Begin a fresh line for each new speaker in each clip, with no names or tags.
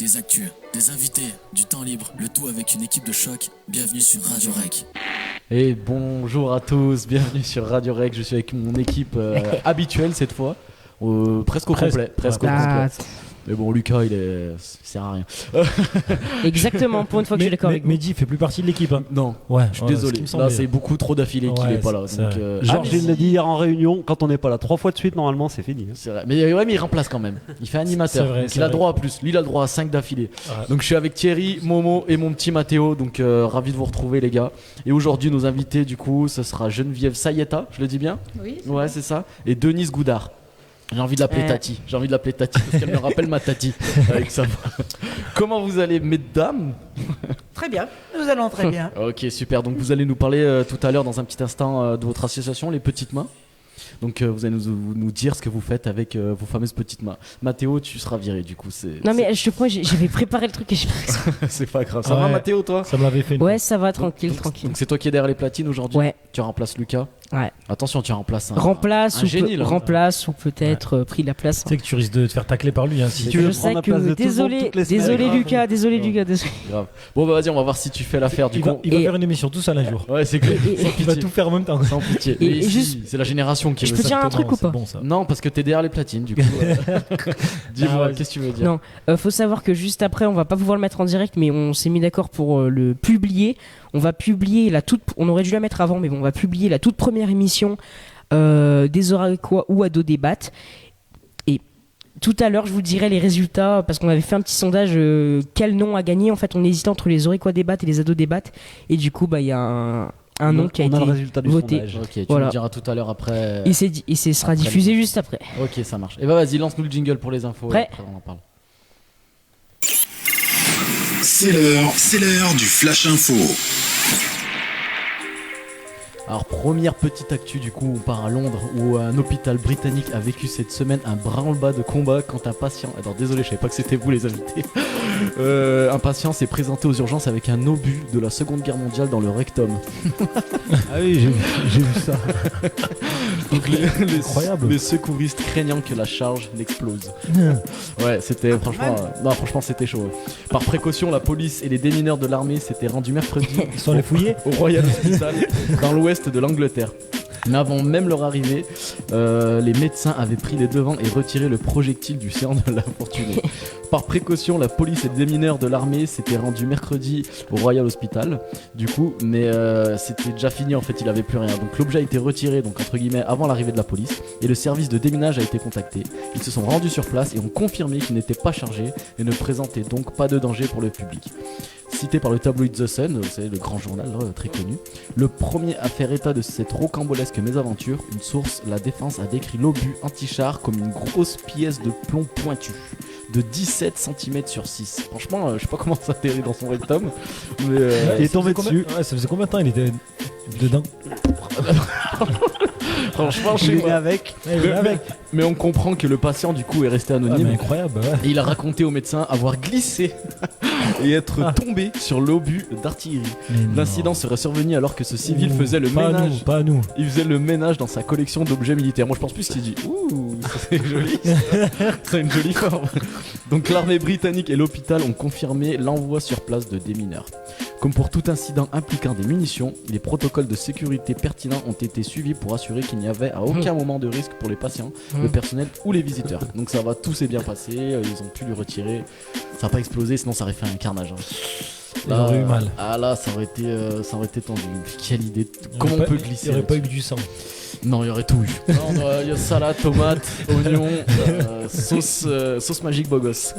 des actus, des invités, du temps libre, le tout avec une équipe de choc. Bienvenue sur Radio Rec.
Et bonjour à tous, bienvenue sur Radio Rec. Je suis avec mon équipe habituelle cette fois, presque au complet. Mais bon, Lucas, il sert à rien.
Exactement, pour une fois que je suis d'accord avec vous.
Mehdi fait plus partie de l'équipe. Hein.
Non,
ouais,
je suis désolé. Là, c'est beaucoup trop d'affilée qu'il est pas là. Donc,
Georges l'a dit hier en réunion, quand on n'est pas là 3 fois de suite, normalement, c'est fini. Hein.
C'est vrai. Mais il remplace quand même. Il fait animateur.
Vrai,
donc il a droit à plus. Lui, il a le droit à 5 d'affilée. Ouais. Donc je suis avec Thierry, Momo et mon petit Mathéo. Donc ravi de vous retrouver, les gars. Et aujourd'hui, nos invités, du coup, ce sera Geneviève Sayeta. Je le dis bien ?
Oui.
Ouais, c'est ça. Et Denise Goudard. J'ai envie de l'appeler Tati. J'ai envie de l'appeler Tati parce qu'elle me rappelle ma Tati. Avec sa voix. Comment vous allez, mesdames ?
Très bien, nous allons très bien.
Ok, super. Donc vous allez nous parler tout à l'heure dans un petit instant de votre association, les Petites Mains. Donc vous allez nous dire ce que vous faites avec vos fameuses petites mains. Mathéo, tu seras viré du coup.
Mais je te promets, j'avais préparé le truc et j'ai
c'est pas grave. Ça va Mathéo, toi ?
Ça me l'avait fait.
Ouais, ça va, tranquille.
Donc c'est toi qui es derrière les platines aujourd'hui ?
Ouais.
Tu remplaces Lucas ?
Ouais.
Attention, tu remplaces un
génie,
là.
Remplace ou peut-être pris la place.
Tu sais que tu risques de te faire tacler par lui si tu
veux
veux.
Je sais que désolé Lucas, désolé Lucas.
Grave. Bon bah vas-y, on va voir si tu fais l'affaire du coup.
Il va faire une émission tout seul un jour.
Ouais, c'est clair.
Il va tout faire en même temps.
Sans pitié. Et juste, c'est la génération qui.
Je peux dire un truc ou pas ?
Non, parce que t'es derrière les platines du coup. Dis-moi, qu'est-ce que tu veux dire ?
Non, faut savoir que juste après, on va pas pouvoir le mettre en direct, mais on s'est mis d'accord pour le publier. On va publier on aurait dû la mettre avant, mais bon, on va publier la toute première émission des Oraquois ou Ado Débattent. Et tout à l'heure, je vous dirai les résultats parce qu'on avait fait un petit sondage quel nom a gagné. En fait, on hésitait entre les Oraquois Débattent et les Ado Débattent. Et du coup, il y a un nom qui a été voté.
Ok, tu me diras tout à l'heure après.
Et ce sera diffusé juste après.
Ok, ça marche. Et bah vas-y, lance-nous le jingle pour les infos.
Prêt ?
Après, on en parle.
C'est l'heure du Flash Info.
Alors première petite actu, du coup on part à Londres où un hôpital britannique a vécu cette semaine un branle-bas de combat quand un patient, alors désolé je savais pas que c'était vous les invités, un patient s'est présenté aux urgences avec un obus de la seconde guerre mondiale dans le rectum.
Ah oui j'ai vu ça.
Donc les secouristes craignant que la charge n'explose. Ouais c'était franchement c'était chaud. Par précaution la police et les démineurs de l'armée s'étaient rendus mercredi
Ils sont allés fouiller
au Royal Hospital dans l'ouest de l'Angleterre. Mais avant même leur arrivée, les médecins avaient pris les devants et retiré le projectile du séant de l'infortuné. Par précaution, la police et les démineurs de l'armée s'étaient rendus mercredi au Royal Hospital, du coup, mais c'était déjà fini en fait, il avait plus rien. Donc l'objet a été retiré, donc entre guillemets, avant l'arrivée de la police, et le service de déminage a été contacté. Ils se sont rendus sur place et ont confirmé qu'il n'était pas chargé et ne présentait donc pas de danger pour le public. Cité par le tabloïd The Sun, vous savez, le grand journal très connu, le premier à faire état de cette rocambolesque mésaventure, une source, la défense, a décrit l'obus anti-char comme une grosse pièce de plomb pointu de 17 cm sur 6. Franchement, je sais pas comment ça atterrit dans son rectum, mais
il est tombé dessus. Ouais, ça faisait combien de temps il était dedans?
Franchement, je sais avec. Mais on comprend que le patient du coup est resté anonyme.
Incroyable. Ouais.
Et il a raconté au médecin avoir glissé et être tombé sur l'obus d'artillerie. L'incident serait survenu alors que ce civil faisait le ménage.
Pas à nous.
Il faisait le ménage dans sa collection d'objets militaires. Moi, je pense plus qu'il dit ouh, c'est joli. C'est une jolie forme. Donc l'armée britannique et l'hôpital ont confirmé l'envoi sur place de démineurs. Comme pour tout incident impliquant des munitions, les protocoles de sécurité pertinents ont été suivis pour assurer qu'il n'y avait à aucun moment de risque pour les patients, le personnel ou les visiteurs. Donc ça va, tout s'est bien passé, ils ont pu lui retirer. Ça n'a pas explosé, sinon ça aurait fait un carnage.
Il aurait eu mal.
Ah là, ça aurait été tendu. Quelle idée. Comment on peut glisser?
Il n'y aurait pas eu du sang.
Non, il y aurait tout eu. Il y a salade, tomate, oignon, sauce magique bogos.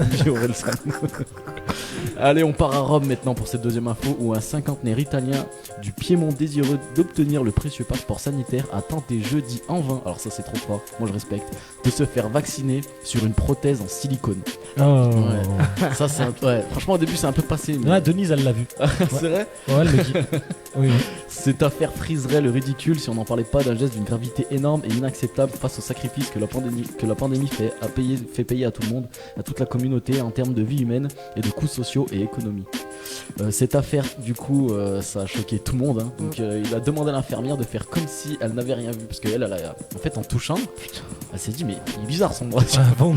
Allez, on part à Rome maintenant pour cette deuxième info où un cinquantenaire italien du Piémont désireux d'obtenir le précieux passeport sanitaire a tenté jeudi en vain, alors ça c'est trop fort, moi je respecte, de se faire vacciner sur une prothèse en silicone.
Oh.
Ouais. Ça c'est franchement au début c'est un peu passé. Mais...
Ah, Denise l'église, elle l'a vu.
C'est vrai.
Ouais, elle me dit. Oui.
Cette affaire friserait le ridicule si on n'en parlait pas d'un geste d'une gravité énorme et inacceptable face au sacrifice que la pandémie fait payer à tout le monde, à toute la communauté en termes de vie humaine et de coûts sociaux et économiques. Cette affaire, du coup, ça a choqué tout le monde. Hein. Donc, il a demandé à l'infirmière de faire comme si elle n'avait rien vu. Parce qu'elle, en fait, en touchant, elle s'est dit, mais il est bizarre son bras.
Ah, bon.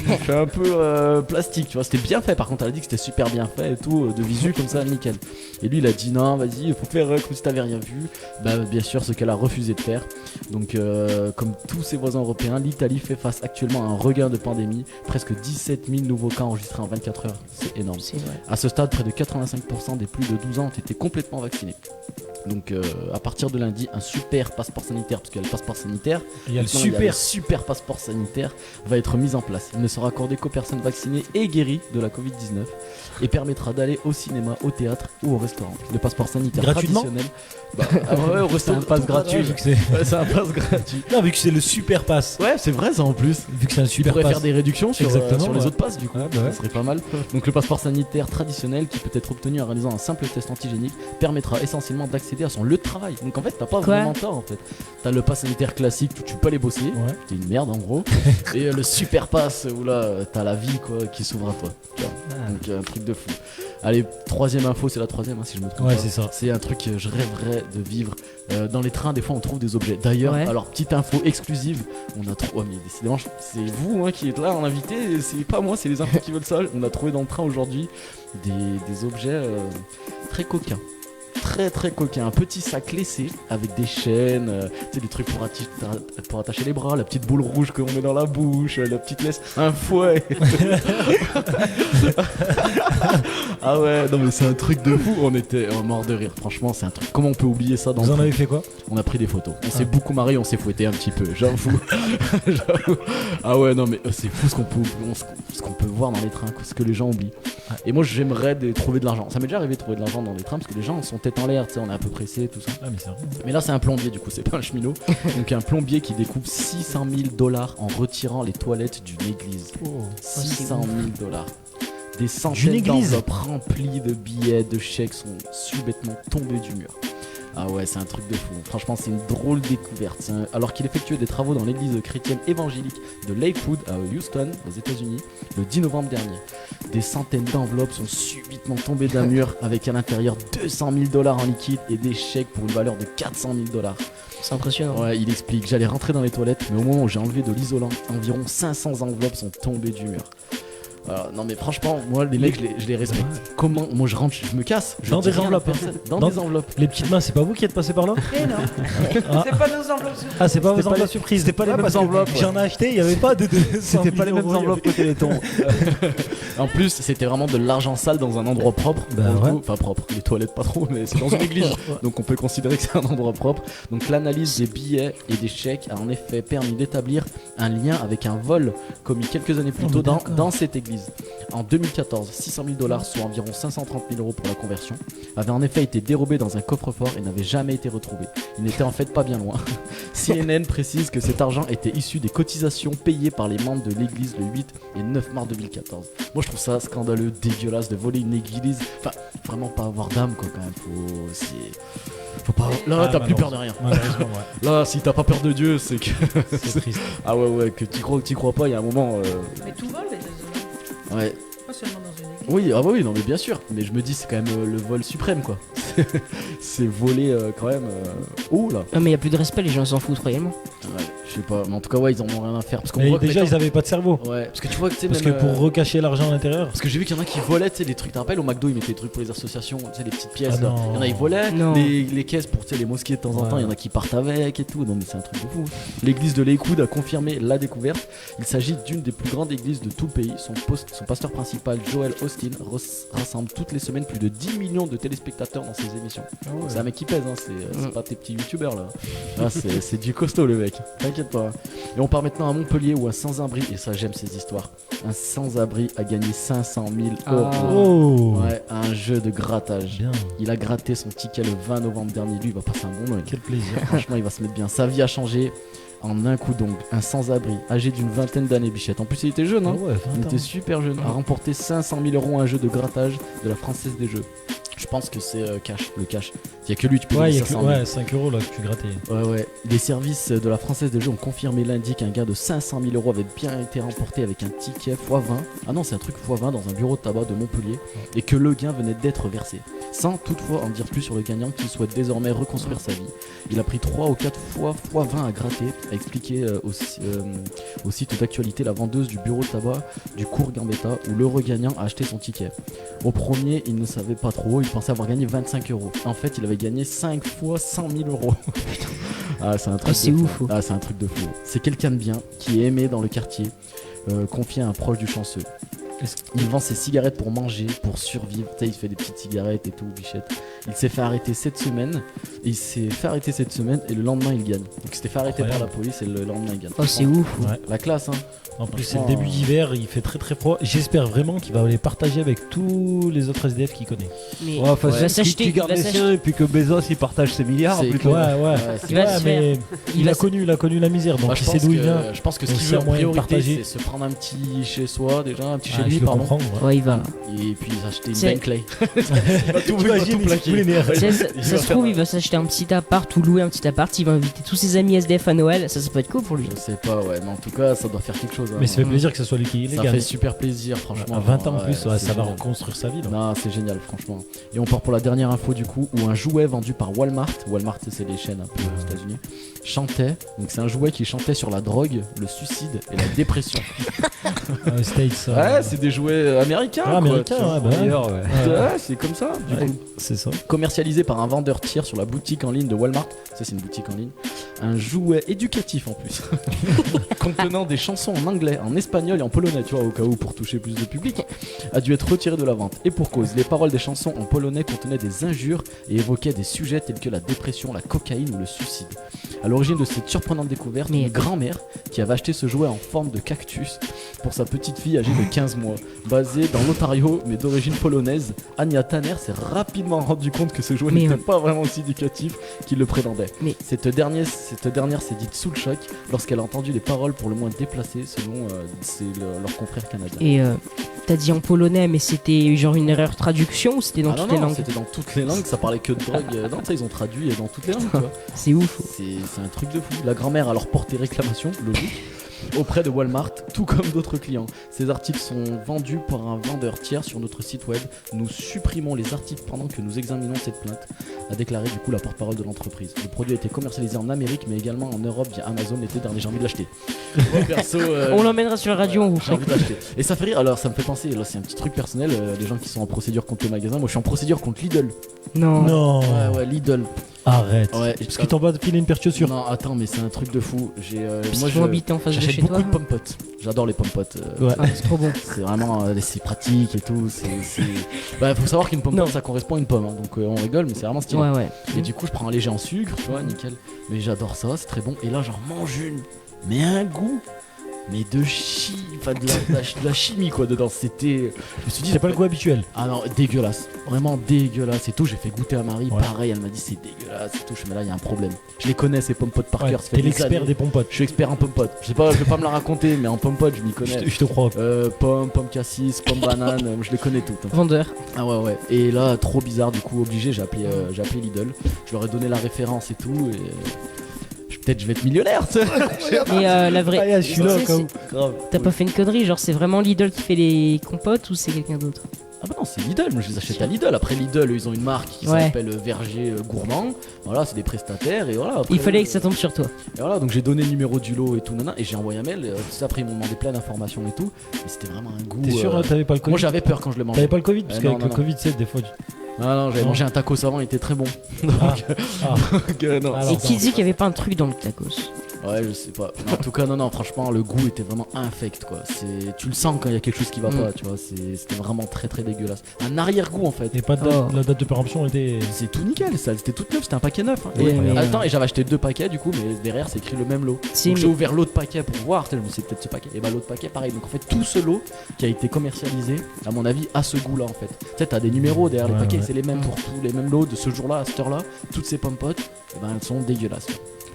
Il fait un peu plastique, tu vois. C'était bien fait, par contre, elle a dit que c'était super bien fait et tout, de visu comme ça, nickel. Et lui, il a dit, non, vas-y, il faut faire comme si t'avais rien vu. Bah, bien sûr, ce qu'elle a refusé de faire. Donc, comme tous ses voisins européens, l'Italie fait face actuellement à un regain de pandémie. Presque 17 000 nouveaux cas enregistrés en 24 heures. C'est énorme.
C'est vrai.
À ce stade, près de 85% des plus de 12 ans ont été complètement vaccinés. Donc à partir de lundi, un super passeport sanitaire, parce qu'il y a le passeport sanitaire,
Il y a le
maintenant, il y a
super.
le super passeport sanitaire va être mis en place. Il ne sera accordé qu'aux personnes vaccinées et guéries de la Covid-19 et permettra d'aller au cinéma, au théâtre ou au restaurant. Le passeport sanitaire
Gratuitement
traditionnel, ouais, au restaurant,
C'est un pass gratuit, vu que c'est.
Ouais, c'est un pass gratuit.
Non, vu que c'est le super pass.
Ouais, c'est vrai ça en plus.
Vu que c'est un
Tu
super
pourrais
pass.
faire des réductions sur,
Exactement,
sur les
ouais.
autres passes du coup,
Ouais, bah ouais.
ça serait pas mal. Donc le passeport sanitaire traditionnel qui peut être obtenu en réalisant un simple test antigénique permettra essentiellement d'accéder à son lieu de travail. Donc en fait t'as pas
Quoi
vraiment tort en fait. T'as le pass sanitaire classique où tu peux aller bosser,
Ouais.
t'es une merde en gros. Et le super pass où là t'as la vie quoi qui s'ouvre à toi. Tu vois. Donc un truc de fou. Allez, troisième info, c'est la troisième si je me trompe
Ouais,
pas.
c'est ça.
C'est un truc que je rêverais de vivre. Dans les trains, des fois, on trouve des objets. D'ailleurs,
Ouais.
alors petite info exclusive, on a trouvé. Oh, mais décidément, c'est vous qui êtes là en invité. C'est pas moi, c'est les infos qui veulent ça. On a trouvé dans le train aujourd'hui des objets très coquins. Très très coquin, un petit sac laissé avec des chaînes, tu sais, des trucs pour attacher les bras, la petite boule rouge qu'on met dans la bouche, la petite laisse, un fouet. Ah ouais, non mais c'est un truc de fou, on était mort de rire, franchement c'est un truc, comment on peut oublier ça dans
Vous
le
en
train.
avez fait quoi?
On a pris des photos, on s'est beaucoup marré, on s'est fouetté un petit peu, j'avoue. J'avoue. Ah ouais, non mais c'est fou ce qu'on peut voir dans les trains, ce que les gens oublient. Et moi j'aimerais trouver de l'argent, ça m'est déjà arrivé de trouver de l'argent dans les trains parce que les gens sont tête en l'air, tu sais, on est un peu pressé, tout ça.
Ah, mais c'est vrai.
Mais là c'est un plombier du coup, c'est pas un cheminot. Donc un plombier qui découpe 600 000 $ en retirant les toilettes d'une église. 600 000 $. Des centaines
église
d'enveloppes remplies de billets, de chèques sont subitement tombés du mur. Ah ouais, c'est un truc de fou. Franchement, c'est une drôle découverte. Alors qu'il effectuait des travaux dans l'église chrétienne évangélique de Lakewood à Houston, aux États-Unis, le 10 novembre dernier. Des centaines d'enveloppes sont subitement tombées d'un mur avec à l'intérieur 200 000 $ en liquide et des chèques pour une valeur de 400 000 $.
C'est impressionnant.
Ouais, il explique. J'allais rentrer dans les toilettes, mais au moment où j'ai enlevé de l'isolant, environ 500 enveloppes sont tombées du mur. Non mais franchement, moi les mecs je les respecte. Comment moi je rentre, je me casse. Je
Dans
dis
des
rien à
enveloppes,
personne. Dans
Dans-
des enveloppes.
Les petites mains, c'est pas vous qui êtes passé par là?
Et non,
Ah.
c'est pas nos enveloppes surprises.
Ah, c'est pas
C'était
vos
pas
enveloppes
les-
surprises.
c'était pas les mêmes
parce que
enveloppes, ouais.
J'en ai acheté, il y avait pas de.
C'était pas les mêmes enveloppes que Téléthon.
En plus, c'était vraiment de l'argent sale dans un endroit propre.
Bah
Pour le
ouais.
coup. Enfin propre, les toilettes pas trop, mais c'est dans une église. Donc on peut considérer que c'est un endroit propre. Donc l'analyse des billets et des chèques a en effet permis d'établir un lien avec un vol commis quelques années plus
Oh,
tôt
mais
dans,
d'accord.
dans cette église. En 2014, 600 000 $, soit environ 530 000 € pour la conversion, avaient en effet été dérobés dans un coffre-fort et n'avaient jamais été retrouvés. Il n'était en fait pas bien loin. CNN précise que cet argent était issu des cotisations payées par les membres de l'église le 8 et 9 mars 2014. Moi je trouve ça scandaleux, dégueulasse de voler une église. Enfin, vraiment pas avoir d'âme quoi quand même. Faut pas. Là,
Ah,
t'as plus peur de rien.
Malheureusement, ouais.
Là, si t'as pas peur de Dieu, c'est que.
C'est triste.
Ah ouais, que t'y crois ou que t'y crois pas, il y a un moment.
Mais tout vole, les deux
Ouais.
pas seulement dans une église.
Oui, ah bah oui, non mais bien sûr. Mais je me dis, c'est quand même le vol suprême quoi. C'est voler quand même. Oh là.
Ah, mais y a plus de respect, les gens s'en foutent réellement.
Ouais, je sais pas. Mais en tout cas, ouais, ils en ont rien à faire. Parce qu'on
Mais
voit que
déjà,
les
ils avaient pas de cerveau.
gens- Ouais, parce que tu vois que tu sais,
Parce que
même,
pour recacher l'argent à l'intérieur.
Parce que j'ai vu qu'il y en a qui volaient, tu sais, des trucs. Tu te rappelles, au McDo, ils mettaient des trucs pour les associations, tu sais, les petites pièces
Ah
là.
non.
Il y en a, ils volaient.
Non.
Les caisses pour, tu sais, les mosquées de temps en
Ouais.
temps, il y en a qui partent avec et tout. Non, mais c'est un truc de fou. L'église de Lakewood a confirmé la découverte. Il s'agit d'une des plus grandes églises de tout le pays. Son pasteur principal, Joel Austin, rassemble toutes les semaines plus de 10 millions de téléspectateurs dans ses émissions. C'est un mec qui pèse, hein. C'est pas tes petits youtubeurs là. Là, c'est du costaud le mec. T'inquiète pas. Et on part maintenant à Montpellier où un sans-abri, et ça j'aime ces histoires, un sans-abri a gagné 500 000 €.
Oh
Ouais, à un jeu de grattage.
Bien,
Il a gratté son ticket le 20 novembre dernier. Lui, il va passer un bon Noël.
quel plaisir.
Franchement, il va se mettre bien. Sa vie a changé. en un coup d'ongle. Un sans-abri, âgé d'une vingtaine d'années, Bichette. En plus, il était jeune, hein.
Ah ouais,
Il
20
était
ans.
super jeune. A remporté 500 000 € à un jeu de grattage de la Française des Jeux. Je pense que c'est le cash. Il y a que lui, tu peux
Ouais,
gagner
il y a
500 000.
5 € là que tu grattais.
Ouais. Les services de la Française des Jeux ont confirmé lundi qu'un gain de 500 000 € avait bien été remporté avec un ticket x20. Ah non, c'est un truc x20 dans un bureau de tabac de Montpellier. Et que le gain venait d'être versé. Sans toutefois en dire plus sur le gagnant qui souhaite désormais reconstruire sa vie. Il a pris 3 ou 4 fois x20 à gratter, a expliqué au site d'actualité la vendeuse du bureau de tabac du cours Gambetta où l'heureux gagnant a acheté son ticket. Au premier, il ne savait pas trop, il pensait avoir gagné 25 €. En fait, il avait gagné 5 fois 100 000 €. Ah, c'est un truc
c'est
de fou.
ouf.
Ah, c'est un truc de fou. C'est quelqu'un de bien qui est aimé dans le quartier, confié à un proche du chanceux. Il vend ses cigarettes pour manger, pour survivre. Tu sais, il fait des petites cigarettes et tout, Bichette. Il s'est fait arrêter cette semaine. Et le lendemain, il gagne. Donc, il s'était fait arrêter par la police et le lendemain, il gagne.
Oh, c'est ouf.
Ouais.
La classe, hein.
En plus, c'est le
Franchement,
début d'hiver, il fait très très froid. J'espère vraiment qu'il va les partager avec tous les autres SDF qu'il connaît.
Mais
Ouais, enfin,
il va
si
s'acheter.
tu gardes les siens et puis que Bezos il partage ses milliards
C'est
plutôt.
clair.
Ouais.
c'est-
Il va se faire.
mais il a connu la misère, donc
Moi,
il sait d'où il vient.
je pense que ce
Donc,
qu'il
c'est
veut
un
en
moyen de
priorité,
partager.
c'est se prendre un petit chez soi, déjà, un petit chez
Ah,
lui,
je le
pardon.
comprends. Ouais.
Ouais, il va.
Et puis acheter une
C'est-
Bentley.
T'imagines, il se fout les nerfs.
Ça se trouve, il va s'acheter un petit appart ou louer un petit appart. Il va inviter tous ses amis SDF à Noël. Ça peut être cool pour lui.
Je sais pas, ouais, mais en tout cas, ça doit faire quelque chose. Hein.
Mais ça fait plaisir que ce soit lui qui les
Ça
gagne.
fait super plaisir, franchement.
À 20 ans en
Ouais,
plus, ouais,
c'est
ça va
génial.
reconstruire sa vie. là.
Non, c'est génial, franchement. Et on part pour la dernière info du coup, où un jouet vendu par Walmart, c'est les chaînes un peu aux États-Unis, chantait. Donc c'est un jouet qui chantait sur la drogue, le suicide et la dépression.
States.
Ouais, c'est des jouets américains.
Ah,
quoi,
américain,
tu vois.
ouais, bah ouais.
D'ailleurs, ouais.
Ouais, c'est comme ça. Du
Ouais,
coup.
c'est ça.
Commercialisé par un vendeur tiers sur la boutique en ligne de Walmart. Ça, c'est une boutique en ligne. Un jouet éducatif en plus. Contenant des chansons en anglais, en espagnol et en polonais, tu vois, au cas où pour toucher plus de public, a dû être retiré de la vente. Et pour cause, les paroles des chansons en polonais contenaient des injures et évoquaient des sujets tels que la dépression, la cocaïne ou le suicide. À l'origine de cette surprenante découverte,
Mais-
une grand-mère qui avait acheté ce jouet en forme de cactus pour sa petite fille âgée de 15 mois. Basée dans l'Ontario, mais d'origine polonaise, Anya Tanner s'est rapidement rendu compte que ce jouet
Mais-
n'était pas vraiment aussi éducatif qu'il le prétendait.
Mais-
Cette dernière s'est dite sous le choc lorsqu'elle a entendu les paroles pour le moins déplacées selon leurs confrères canadiens.
Et t'as dit en polonais, mais c'était genre une erreur de traduction ou c'était dans
Ah
toutes
non,
les
non,
langues?
c'était dans toutes les langues, ça parlait que de drogue. Non, ça, ils ont traduit dans toutes les langues. Tu vois.
C'est ouf.
C'est un truc de fou. La grand-mère a alors porté réclamation, logique, auprès de Walmart, tout comme d'autres clients. Ces articles sont vendus par un vendeur tiers sur notre site web. Nous supprimons les articles pendant que nous examinons cette plainte, a déclaré du coup la porte-parole de l'entreprise. Le produit a été commercialisé en Amérique, mais également en Europe via Amazon l'été dernier. J'ai envie de l'acheter. Moi, perso,
On l'emmènera sur la radio, on vous
j'ai envie de l'acheter. Et ça fait rire, alors ça me fait penser, là c'est un petit truc personnel, les gens qui sont en procédure contre le magasin, moi je suis en procédure contre Lidl.
Non.
Non,
Ouais, Lidl.
arrête.
Ouais,
Parce qu'ils t'ont pas filé une paire de chaussures.
Non, attends, mais c'est un truc de fou.
Parce
Moi
qu'ils vont habiter en face de
j'achète
chez
beaucoup
toi.
de pommes-potes. J'adore les pommes-potes.
Ouais.
Ah, c'est trop bon.
C'est vraiment c'est pratique et tout. Bah, faut savoir qu'une pomme
Non.
ça correspond à une pomme. Hein, donc on rigole, mais c'est vraiment stylé.
Ouais, ouais.
Et du coup, je prends un léger en sucre, tu vois, nickel. Mais j'adore ça, c'est très bon. Et là, j'en mange une. Mais un goût. Mais enfin de la chimie quoi dedans. C'était. Je me suis dit.
C'est pas le goût habituel.
Ah non, dégueulasse. Vraiment dégueulasse et tout. J'ai fait goûter à Marie.
Ouais.
Pareil, elle m'a dit c'est dégueulasse et tout. Je me suis dit, là, il y a un problème. Je les connais ces pommes-potes par
Ouais,
cœur. Ça fait
T'es
des
l'expert
années.
des pompotes.
Je suis expert en pommes-potes. Je vais pas me la raconter, mais en pommes-potes, je m'y connais.
Je te crois.
Pomme cassis, pomme banane, je les connais toutes.
Vendeur.
Ah ouais. Et là, trop bizarre, du coup, obligé, j'ai appelé Lidl. Je leur ai donné la référence et tout. Et peut-être je vais être millionnaire, tu sais.
Mais la vraie.
Ah, je suis là,
C'est-
quand même.
Grave.
T'as pas fait une connerie, genre c'est vraiment Lidl qui fait les compotes ou c'est quelqu'un d'autre?
Ah bah non, c'est Lidl, moi je les achète à Lidl. Après Lidl, eux, ils ont une marque qui
Ouais.
s'appelle Verger Gourmand. Voilà, c'est des prestataires et voilà. Après,
Il fallait que ça tombe sur toi.
Et voilà, donc j'ai donné le numéro du lot et tout, nana, et j'ai envoyé un mail. Tout ça, après, ils m'ont demandé plein d'informations et tout. Et c'était vraiment un goût.
T'es sûr, t'avais pas le Covid?
Moi j'avais peur quand je le mangeais.
T'avais pas le Covid? Parce
non,
qu'avec
non,
le
non.
Covid, c'est des fois.
Ah non, j'avais
Non.
mangé un tacos avant, il était très bon. Donc,
Ah.
non.
Alors,
Et qui dit qu'il y avait pas un truc dans le tacos?
Ouais, je sais pas. Mais en tout cas, non, franchement, le goût était vraiment infect, quoi. Tu le sens quand il y a quelque chose qui va pas, tu vois. C'était vraiment très très dégueulasse. Un arrière-goût en fait.
Et pas de date, la date de péremption était.
C'est tout nickel, ça. C'était tout neuf, c'était un paquet neuf. Hein.
Oui,
Et,
mais-
attends, et j'avais acheté 2 paquets du coup, mais derrière c'est écrit le même lot.
Si,
Donc j'ai
mais-
ouvert l'autre paquet pour voir, je me suis dit, c'est peut-être ce paquet. Et bah l'autre paquet, pareil. Donc en fait, tout ce lot qui a été commercialisé, à mon avis, a ce goût-là en fait. Tu sais, t'as des numéros derrière les
Ouais,
paquets,
ouais.
c'est les mêmes pour tous les mêmes lots de ce jour-là, à cette heure-là. Toutes ces pommes potes, et ben elles sont dégueulasses.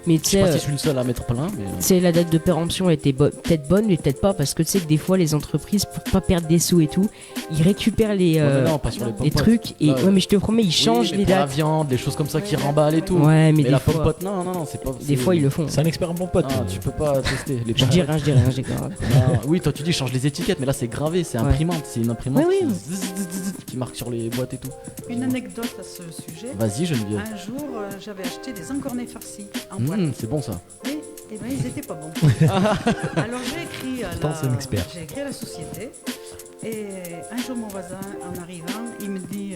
Mais
Je
tu
sais
sais,
pas si je suis le seul à mettre plein, mais.
tu sais, la date de péremption était peut-être bonne, mais peut-être pas, parce que tu sais que des fois, les entreprises, pour pas perdre des sous et tout, ils récupèrent les,
Ouais, mais non, pas sur les
les
pompotes.
trucs. Et
Ouais.
ouais, mais je te promets, ils changent
Oui, mais
les
pour la
dates.
viande, les choses comme ça qui remballent et tout.
Ouais, mais
Mais
des
la
fois,
pompote, non, c'est pas.
des fois, ils le font.
C'est un expert en bon pote.
Ah, tu peux pas tester. Les
Je dis rien, je dis rien, je dis rien.
Non, oui, toi tu dis change les étiquettes, mais là c'est gravé, c'est
Ouais.
imprimante, c'est une imprimante
Ouais,
qui,
oui.
qui marque sur les boîtes et tout.
Une anecdote à ce sujet.
Vas-y, Geneviève.
Un jour, j'avais acheté des encornets farcis en boîte.
C'est bon ça.
Mais eh ben, ils étaient pas bons. Alors j'ai écrit à
Pourtant, c'est un expert.
j'ai écrit à la société. Et un jour, mon voisin, en arrivant, il me dit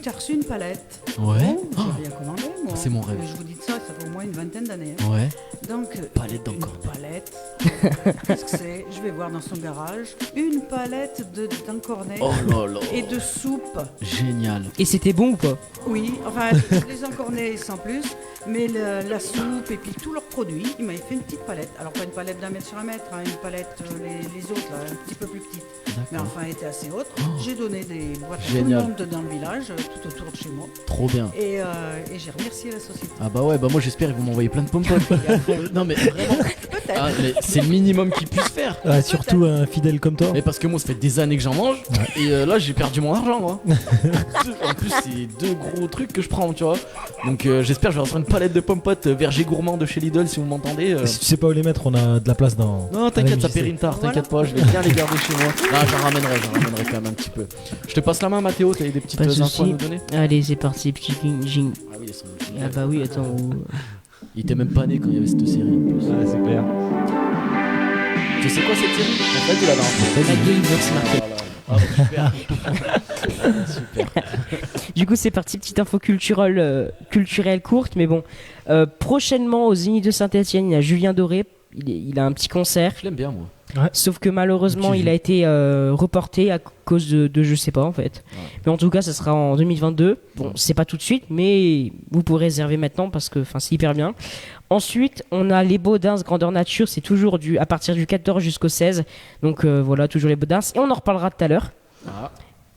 tu as reçu une palette.
Ouais.
Bon, j'ai rien commandé, moi.
c'est mon rêve.
Je vous dis de ça, ça fait au moins une vingtaine d'années. hein.
Ouais.
Donc,
Palette d'encornet.
Une palette. Qu'est-ce que c'est? Je vais voir dans son garage. Une palette d'encornet
Oh là là.
et de soupe.
Génial.
Et c'était bon ou pas?
Oui, enfin, les encornets sans plus, mais la soupe et puis tous leurs produits, il m'avait fait une petite palette. Alors, pas une palette d'1 mètre sur 1 mètre, hein, une palette, les autres, là, un petit peu plus petite. Mais enfin, elle était assez haute. J'ai donné des boîtes à tout le
Génial.
monde dans le village, tout autour de chez moi.
Trop bien.
Et j'ai remercié la société.
Ah bah ouais, bah moi j'espère qu'ils vont m'envoyer plein de pompotes. Non mais vraiment. Ah, mais c'est le minimum qu'ils puissent faire.
Ah, surtout un fidèle comme toi.
Mais parce que moi ça fait des années que j'en mange et là j'ai perdu mon argent moi. En plus c'est 2 gros trucs que je prends tu vois. Donc j'espère que je vais recevoir une palette de pompotes verger gourmand de chez Lidl si vous m'entendez.
Si tu sais pas où les mettre, on a de la place dans.
Non t'inquiète ça
MJC.
périme tard, t'inquiète pas, je vais bien les garder chez moi. Ah j'en ramènerai quand même un petit peu. Je te passe la main Mathéo, t'as des petites
Pas de
infos à
soucis.
nous donner?
Allez, c'est parti, petit jing.
Ah oui,
Ah bah oui, attends.
il était même pas né quand il y avait cette série en plus.
Ouais, c'est clair.
Tu sais quoi cette série? En fait il a dans
McDo, Market.
Voilà. Ah, super. Super.
Du coup, c'est parti, petite info culturelle courte, mais bon. Prochainement, au Zénith de Saint-Etienne, il y a Julien Doré. Il a un petit concert.
Je l'aime bien moi.
Sauf que malheureusement,
Petit
il a été reporté à cause de je sais pas en fait.
Ouais.
Mais en tout cas, ça sera en 2022. Bon, c'est pas tout de suite, mais vous pourrez réserver maintenant parce que c'est hyper bien. Ensuite, on a les Baudins Grandeur Nature. C'est toujours à partir du 14 jusqu'au 16. Donc voilà, toujours les Baudins. Et on en reparlera tout à l'heure.
Ah.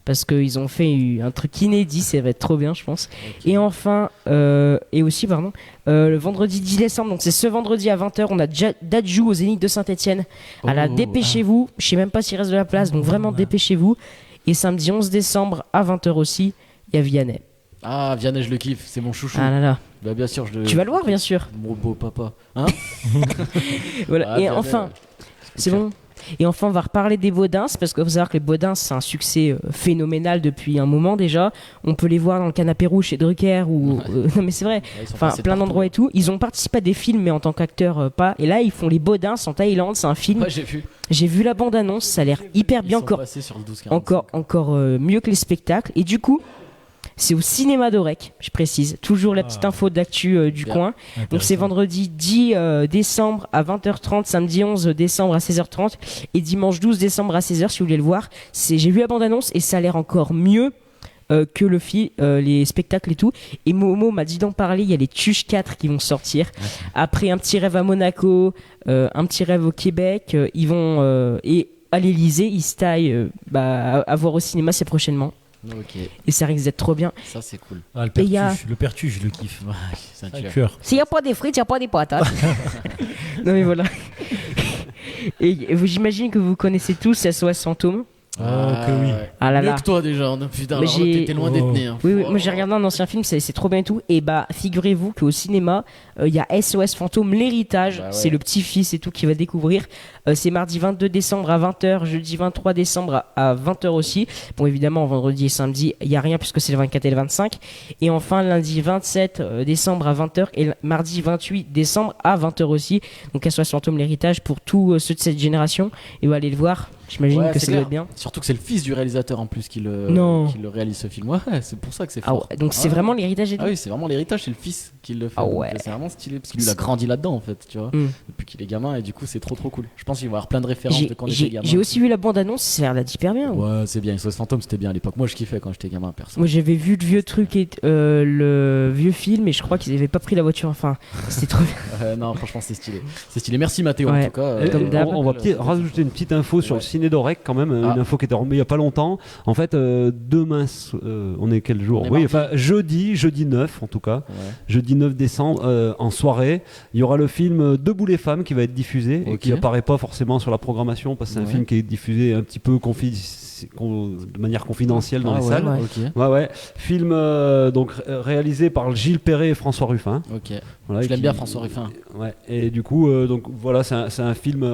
Parce qu'ils ont fait un truc inédit, ça va être trop bien, je pense. Et enfin, et aussi, pardon, le vendredi 10 décembre, donc c'est ce vendredi à 20h, on a Dadju au Zénith de Saint-Etienne. Alors dépêchez-vous, je sais même pas s'il reste de la place, donc vraiment dépêchez-vous. Et samedi 11 décembre à 20h aussi, il y a Vianney.
Ah, Vianney, je le kiffe, c'est mon chouchou.
Ah là là,
Bah, bien sûr, je le.
tu vas le voir, bien sûr.
Mon beau papa. Hein?
Voilà.
Ah,
Et
Vianney,
enfin,
ouais.
c'est bon. Et enfin, on va reparler des Baudins, parce qu'il faut savoir que les Baudins, c'est un succès phénoménal depuis un moment déjà. On peut les voir dans le Canapé Rouge chez Drucker, ou non mais c'est vrai.
Ouais, ils sont
Enfin,
passés
plein
partout.
d'endroits et tout. Ils ont participé à des films, mais en tant qu'acteurs, pas. Et là, ils font les Baudins en Thaïlande. C'est un film.
Ouais, j'ai vu.
J'ai vu la bande-annonce. Ça a l'air hyper
Ils
bien,
sont passés sur le 12-45.
encore mieux que les spectacles. Et du coup, c'est au cinéma d'Orec, je précise. Toujours la petite info d'actu du
Bien.
coin. Donc c'est vendredi 10 décembre à 20h30, samedi 11 décembre à 16h30 et dimanche 12 décembre à 16h si vous voulez le voir. J'ai vu la bande-annonce et ça a l'air encore mieux que les spectacles et tout. Et Momo m'a dit d'en parler, il y a les Tuches 4 qui vont sortir. Après Un petit rêve à Monaco, Un petit rêve au Québec, ils vont... et à l'Elysée, ils se taillent à voir au cinéma, c'est prochainement.
Ok,
Et ça risque d'être trop bien.
ça c'est cool.
Ah, le
Et il y a-
pertuche, le pertuche, je le kiffe.
Ouais, c'est un
Un
tueur.
cœur.
S'il n'y a pas des frites, il n'y a pas des patates. Non mais voilà. Et j'imagine que vous connaissez tous SOS Fantôme.
Ah, que oui.
Ah là
Mieux
là.
que toi déjà, hein. Putain,
Mais
alors
j'ai-
t'étais loin d'être né. Hein.
Oui, moi j'ai regardé un ancien film, c'est trop bien et tout. Et bah, figurez-vous qu'au cinéma, il y a SOS Fantôme, l'héritage.
Bah ouais.
C'est le petit-fils et tout qui va découvrir. C'est mardi 22 décembre à 20h, jeudi 23 décembre à 20h aussi. Bon, évidemment, vendredi et samedi, il n'y a rien puisque c'est le 24 et le 25. Et enfin, lundi 27 décembre à 20h et mardi 28 décembre à 20h aussi. Donc SOS Fantôme, l'héritage pour tous ceux de cette génération. Et vous allez le voir. J'imagine
Ouais,
que
c'est
ça doit
clair.
être bien.
Surtout que c'est le fils du réalisateur en plus qui le réalise ce film. Ouais, c'est pour ça que c'est
Ah
fort.
ouais, donc c'est
Ah.
vraiment l'héritage et tout.
Ah oui, c'est vraiment l'héritage, c'est le fils qui le fait.
Ah
donc,
ouais.
C'est vraiment stylé parce qu'il a grandi là-dedans en fait, tu vois, depuis qu'il est gamin et du coup c'est trop cool. Je pense qu'il va y avoir plein de références de quand on était gamin.
J'ai aussi vu la bande-annonce, ça a l'air d'être hyper bien.
Ouais, c'est bien. SOS Fantôme, c'était bien à l'époque. Moi, je kiffais quand j'étais gamin, perso.
Moi j'avais vu le vieux truc, le vieux film, et je crois qu'ils avaient pas pris la voiture. Enfin, c'était trop bien.
Non, franchement, c'est stylé. C'est stylé. Merci Mathéo
Ouais.
en tout cas.
Comme d'hab.
On va rajouter une petite info sur le cinéma ciné d'Orec quand même, une info qui était remise il y a pas longtemps. En fait, demain, on est quel jour? Oui, enfin jeudi 9 en tout cas, jeudi 9 décembre en soirée, il y aura le film Debout les femmes qui va être diffusé et qui apparaît pas forcément sur la programmation parce que c'est un film qui est diffusé un petit peu de manière confidentielle dans les salles. Film donc réalisé par Gilles Perret et François Ruffin. Voilà,
je l'aime bien François Ruffin.
Et du coup donc voilà, c'est un film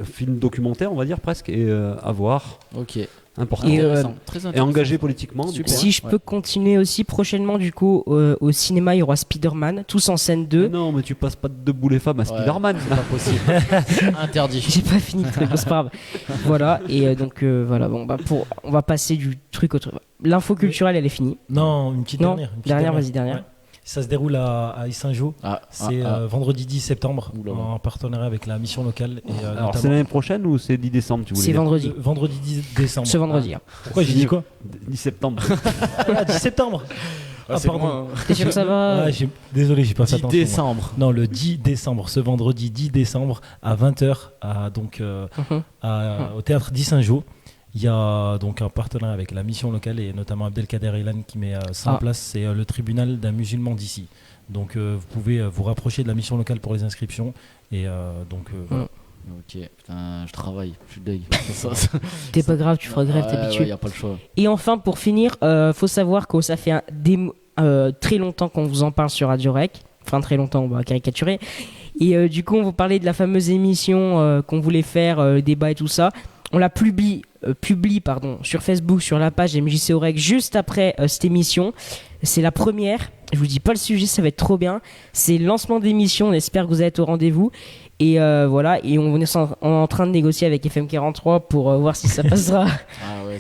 film documentaire on va dire presque et à voir. Important et engagé politiquement.
Si je peux continuer aussi prochainement du coup au cinéma, il y aura Spider-Man, Tous en scène 2.
Non mais tu passes pas de Debout les femmes à Spider-Man,
c'est pas possible. Interdit.
J'ai pas fini le truc, c'est pas grave. Voilà et donc voilà, bon bah on va passer du truc au truc. L'info culturelle elle est finie.
Non, une petite dernière.
Vas-y, dernière. Ouais.
Ça se déroule à Issingeau. C'est vendredi 10 septembre en partenariat avec la mission locale. Et,
alors c'est l'année prochaine ou c'est 10 décembre tu voulais
C'est vendredi.
Vendredi 10 décembre.
Ce vendredi.
Pourquoi j'ai dit quoi
10 septembre.
10 septembre.
Pardon. T'es sûr que ça va
Désolé, j'ai pas fait attention.
10 décembre.
Non, le 10 décembre, ce vendredi 10 décembre à 20h au théâtre d'Issingeau. Il y a donc un partenariat avec la mission locale et notamment Abdelkader Ilan qui met ça en place. C'est le tribunal d'un musulman d'ici. Donc vous pouvez vous rapprocher de la mission locale pour les inscriptions. Et voilà.
Ok, putain, je travaille, je suis deg.
T'es pas grave, tu feras grève, t'es habitué.
Y a pas le choix.
Et enfin, pour finir, faut savoir que ça fait très longtemps qu'on vous en parle sur Radio Rec. Enfin, très longtemps, on va caricaturer. Et du coup, on vous parlait de la fameuse émission qu'on voulait faire, le débat et tout ça. On la publie sur Facebook, sur la page MJC Orec juste après cette émission. C'est la première. Je vous dis pas le sujet, ça va être trop bien. C'est le lancement d'émission. On espère que vous êtes au rendez-vous. Et voilà. Et on est en train de négocier avec FM43 pour voir si ça passera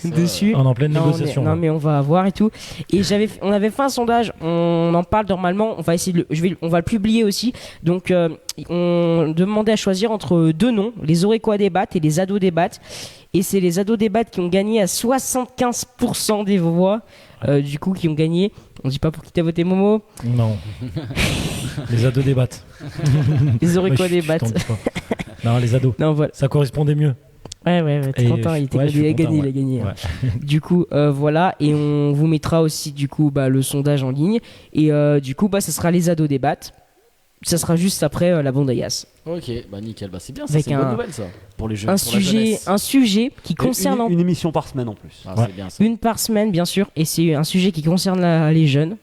dessus.
On est en pleine négociation.
Non, mais on va voir et tout. Et on avait fait un sondage. On en parle normalement. On va essayer on va le publier aussi. Donc, on demandait à choisir entre deux noms, les Orecois débattent et les ados débattent. Et c'est les ados débattent qui ont gagné à 75% des voix. Du coup, qui ont gagné. On dit pas pour qui t'as voté, Momo?
Non. Les ados débattent.
Les Orecois débattent.
Non, les ados. Non, voilà. Ça correspondait mieux.
Ouais, t'es content, il a gagné. Ouais. Du coup, voilà, et on vous mettra aussi du coup le sondage en ligne. Et du coup, ça sera les ados débattent. Ça sera juste après la bande à Yass.
Ok, nickel, c'est bien, ça, c'est une bonne nouvelle ça pour les jeunes.
Un sujet qui concerne
une émission par semaine en plus.
C'est bien, ça.
Une par semaine bien sûr, et c'est un sujet qui concerne les jeunes.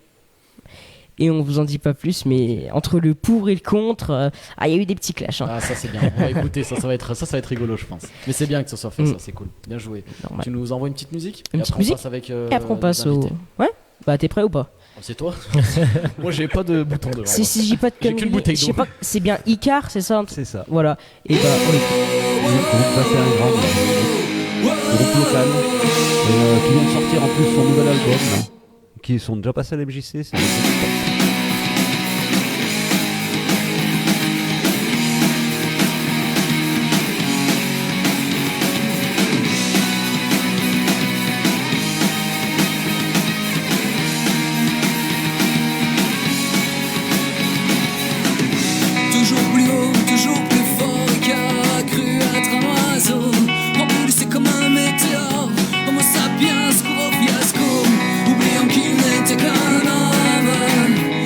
Et on vous en dit pas plus, mais entre le pour et le contre, il y a eu des petits clashs. Hein.
Ça c'est bien. On va écouter, ça va être rigolo, je pense. Mais c'est bien que ça soit fait, ça c'est cool. Bien joué.
Normal.
Tu nous envoies une petite musique.
Une petite musique.
Et
après on passe au. Ouais. T'es prêt ou pas?
C'est toi. Moi j'ai pas de bouton devant.
Si j'ai pas de conneries,
qu'une bouteille d'eau.
Je sais pas, c'est bien Icar, c'est ça?
C'est ça.
Voilà. Et
on passer un grand groupe local qui vient de sortir en plus son nouvel album là, qui sont déjà passés à l'MJC. C'est
Homo sapiens, court au fiasco, oubliant qu'il n'était qu'un homme.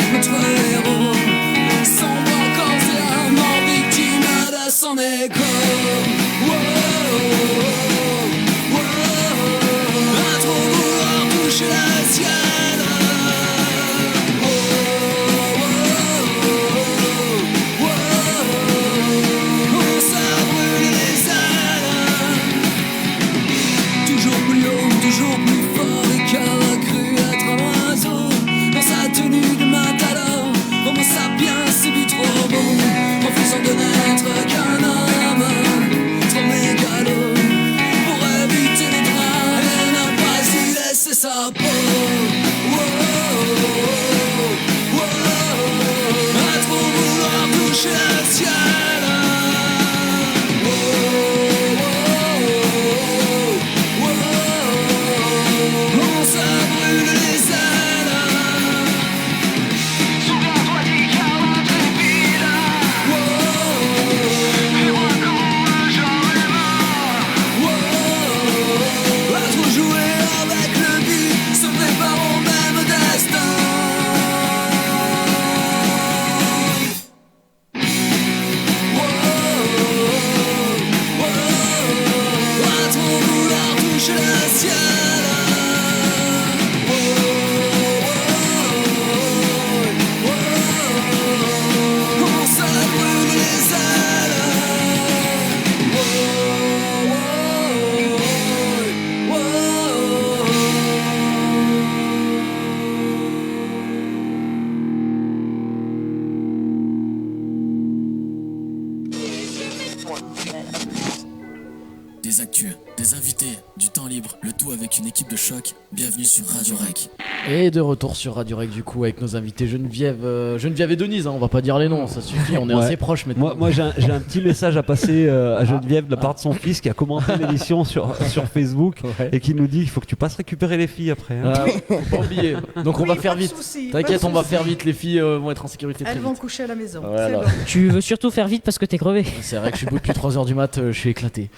des actus, des invités, du temps libre, le tout avec une équipe de choc. Bienvenue sur Radio Rec.
Et de retour sur Radio Rec du coup avec nos invités Geneviève et Denise, hein, on va pas dire les noms, ça suffit, on est assez proches maintenant.
Moi j'ai un petit message à passer à Geneviève de la part de son fils qui a commenté l'émission sur Facebook et qui nous dit il faut que tu passes récupérer les filles après. Hein.
Faut pas oublier. Donc on va faire vite. T'inquiète, on va faire vite, les filles vont être en sécurité très
Elles
vite.
vont coucher à la maison.
Voilà.
C'est bon.
Tu veux surtout faire vite parce que t'es crevé.
C'est vrai que je suis debout depuis 3h du mat, je suis éclaté.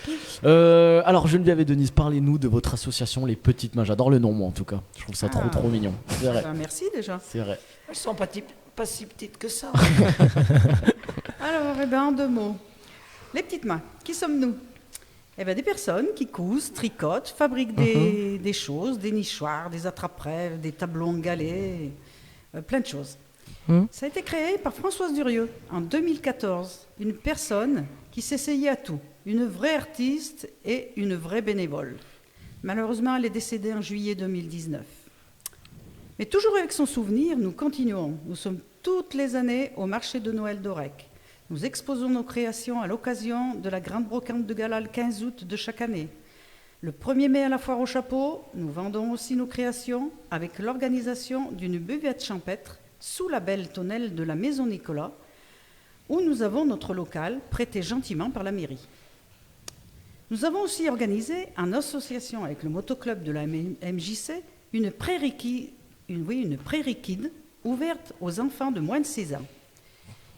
Alors Geneviève et Denise, parlez-nous de votre association Les Petites Mains. J'adore le nom moi en tout cas, je trouve ça trop mignon. C'est vrai.
Merci déjà.
C'est vrai.
Elles sont pas si petites que ça.
Alors, en 2 mots. Les petites mains, qui sommes-nous? Des personnes qui cousent, tricotent, fabriquent des choses, des nichoirs, des attrape-rêves, des tableaux en galets, plein de choses. Ça a été créé par Françoise Durieux en 2014, une personne qui s'essayait à tout, une vraie artiste et une vraie bénévole. Malheureusement, elle est décédée en juillet 2019. Mais toujours avec son souvenir, nous continuons. Nous sommes toutes les années au marché de Noël d'Orec. Nous exposons nos créations à l'occasion de la grande brocante de gala le 15 août de chaque année. Le 1er mai à la foire au chapeau, nous vendons aussi nos créations avec l'organisation d'une buvette champêtre sous la belle tonnelle de la Maison Nicolas, où nous avons notre local prêté gentiment par la mairie. Nous avons aussi organisé, en association avec le motoclub de la MJC, une prairie kid ouverte aux enfants de moins de 16 ans.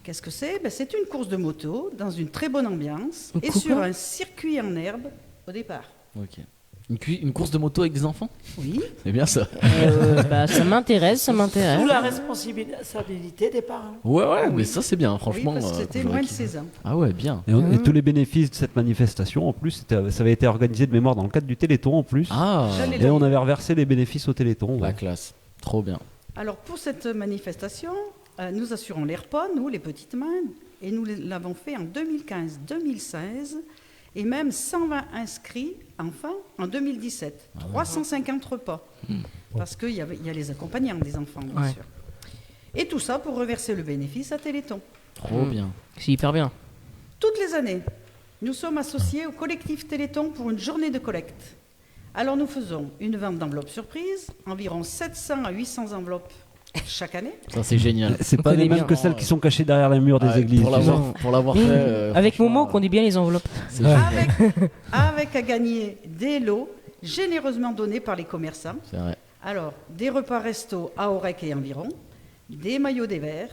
Qu'est-ce que c'est? C'est une course de moto dans une très bonne ambiance et sur un circuit en herbe au départ.
Ok. Une course de moto avec des enfants?
Oui.
C'est bien ça.
Ça m'intéresse.
Sous la responsabilité des parents.
Ouais, mais ça c'est bien, franchement.
Oui, parce que c'était moins de 16 ans.
Ah ouais, bien.
Et tous les bénéfices de cette manifestation, en plus, ça avait été organisé de mémoire dans le cadre du Téléthon en plus.
Ah.
Et on avait reversé les bénéfices au Téléthon.
La classe. Trop bien.
Alors pour cette manifestation, nous assurons les repas, nous, les petites mains, et nous l'avons fait en 2015, 2016, et même 120 inscrits, enfin, en 2017. 350 repas, parce qu'il y a les accompagnants des enfants, bien sûr. Et tout ça pour reverser le bénéfice à Téléthon.
Trop bien.
C'est hyper bien.
Toutes les années, nous sommes associés au collectif Téléthon pour une journée de collecte. Alors nous faisons une vente d'enveloppes surprises, environ 700 à 800 enveloppes chaque année.
Ça c'est génial.
C'est pas les mêmes que celles qui sont cachées derrière les murs des églises.
Pour l'avoir fait.
Avec Momo, qu'on dit bien les enveloppes.
Avec à gagner des lots généreusement donnés par les commerçants.
C'est vrai.
Alors, des repas resto à Orec et environ, des maillots des verts,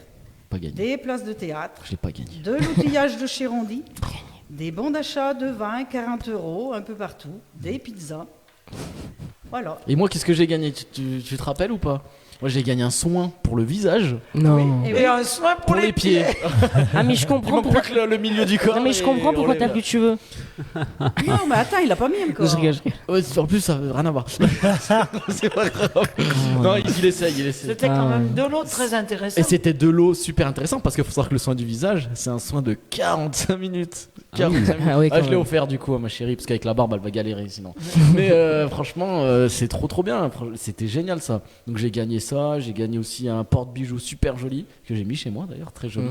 Pas gagné.
des places de théâtre,
Je l'ai pas gagné.
de l'outillage de chez Rondi, des bons d'achat de 20, 40 € un peu partout, des pizzas. Voilà.
Et moi, qu'est-ce que j'ai gagné? Tu te rappelles ou pas? Moi, j'ai gagné un soin pour le visage,
Non.
Et
Et un soin
pour les pieds.
Ah mais je
Il
comprends
manque
pourquoi.
plus que le milieu du corps.
Non mais je comprends pourquoi t'as plus de cheveux.
Non, mais attends, il a pas mis encore.
Je rigole.
Ouais, en plus, ça veut rien à voir. C'est pas grave. Non, il essaye.
C'était quand même de l'eau très intéressant.
Et c'était de l'eau super intéressant parce qu'il faut savoir que le soin du visage, c'est un soin de 45 minutes. 45 minutes.
Ah oui, quand
Je l'ai
même.
offert du coup à ma chérie parce qu'avec la barbe, elle va galérer sinon. Mais franchement, c'est trop bien. C'était génial ça. Donc j'ai gagné ça. J'ai gagné aussi un porte-bijoux super joli que j'ai mis chez moi d'ailleurs, très joli.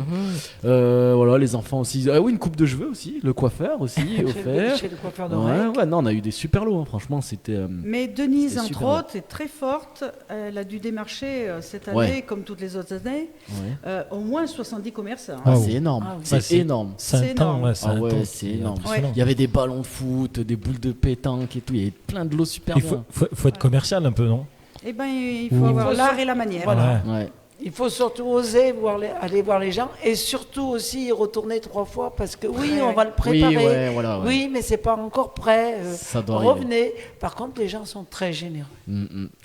Voilà, les enfants aussi. Ah oui, une coupe de cheveux aussi. Le coiffeur aussi offert.
Chez le coiffeur d'Orec.
Ouais, non, on a eu des super lots. Franchement, c'était.
Mais Denise,
C'était
entre
super
autres, est très forte. Elle a dû démarcher cette année,
Ouais.
comme toutes les autres années,
Ouais.
au moins 70 commerçants.
Ah,
Ah
c'est
oui.
énorme.
Ah oui.
C'est
C'est-
énorme.
C'est
C'est
un temps,
énorme.
ouais, c'est
Ah
un
ouais,
temps
c'est
qui est
énorme.
impressionnant.
Il y avait des ballons de foot, des boules de pétanque et tout. Il y avait plein de lots super
Il
bien.
faut être commercial un peu, non?
Eh bien, il faut
Ouh.
avoir
Il faut
l'art
ça-
et la manière.
Voilà.
Ouais.
Il faut surtout oser aller voir les gens et surtout aussi y retourner 3 fois parce que oui,
Ouais.
on va le préparer.
Oui, ouais, voilà. Ouais.
Oui, mais c'est pas encore prêt.
Ça doit arriver.
Revenez. Par contre, les gens sont très généreux.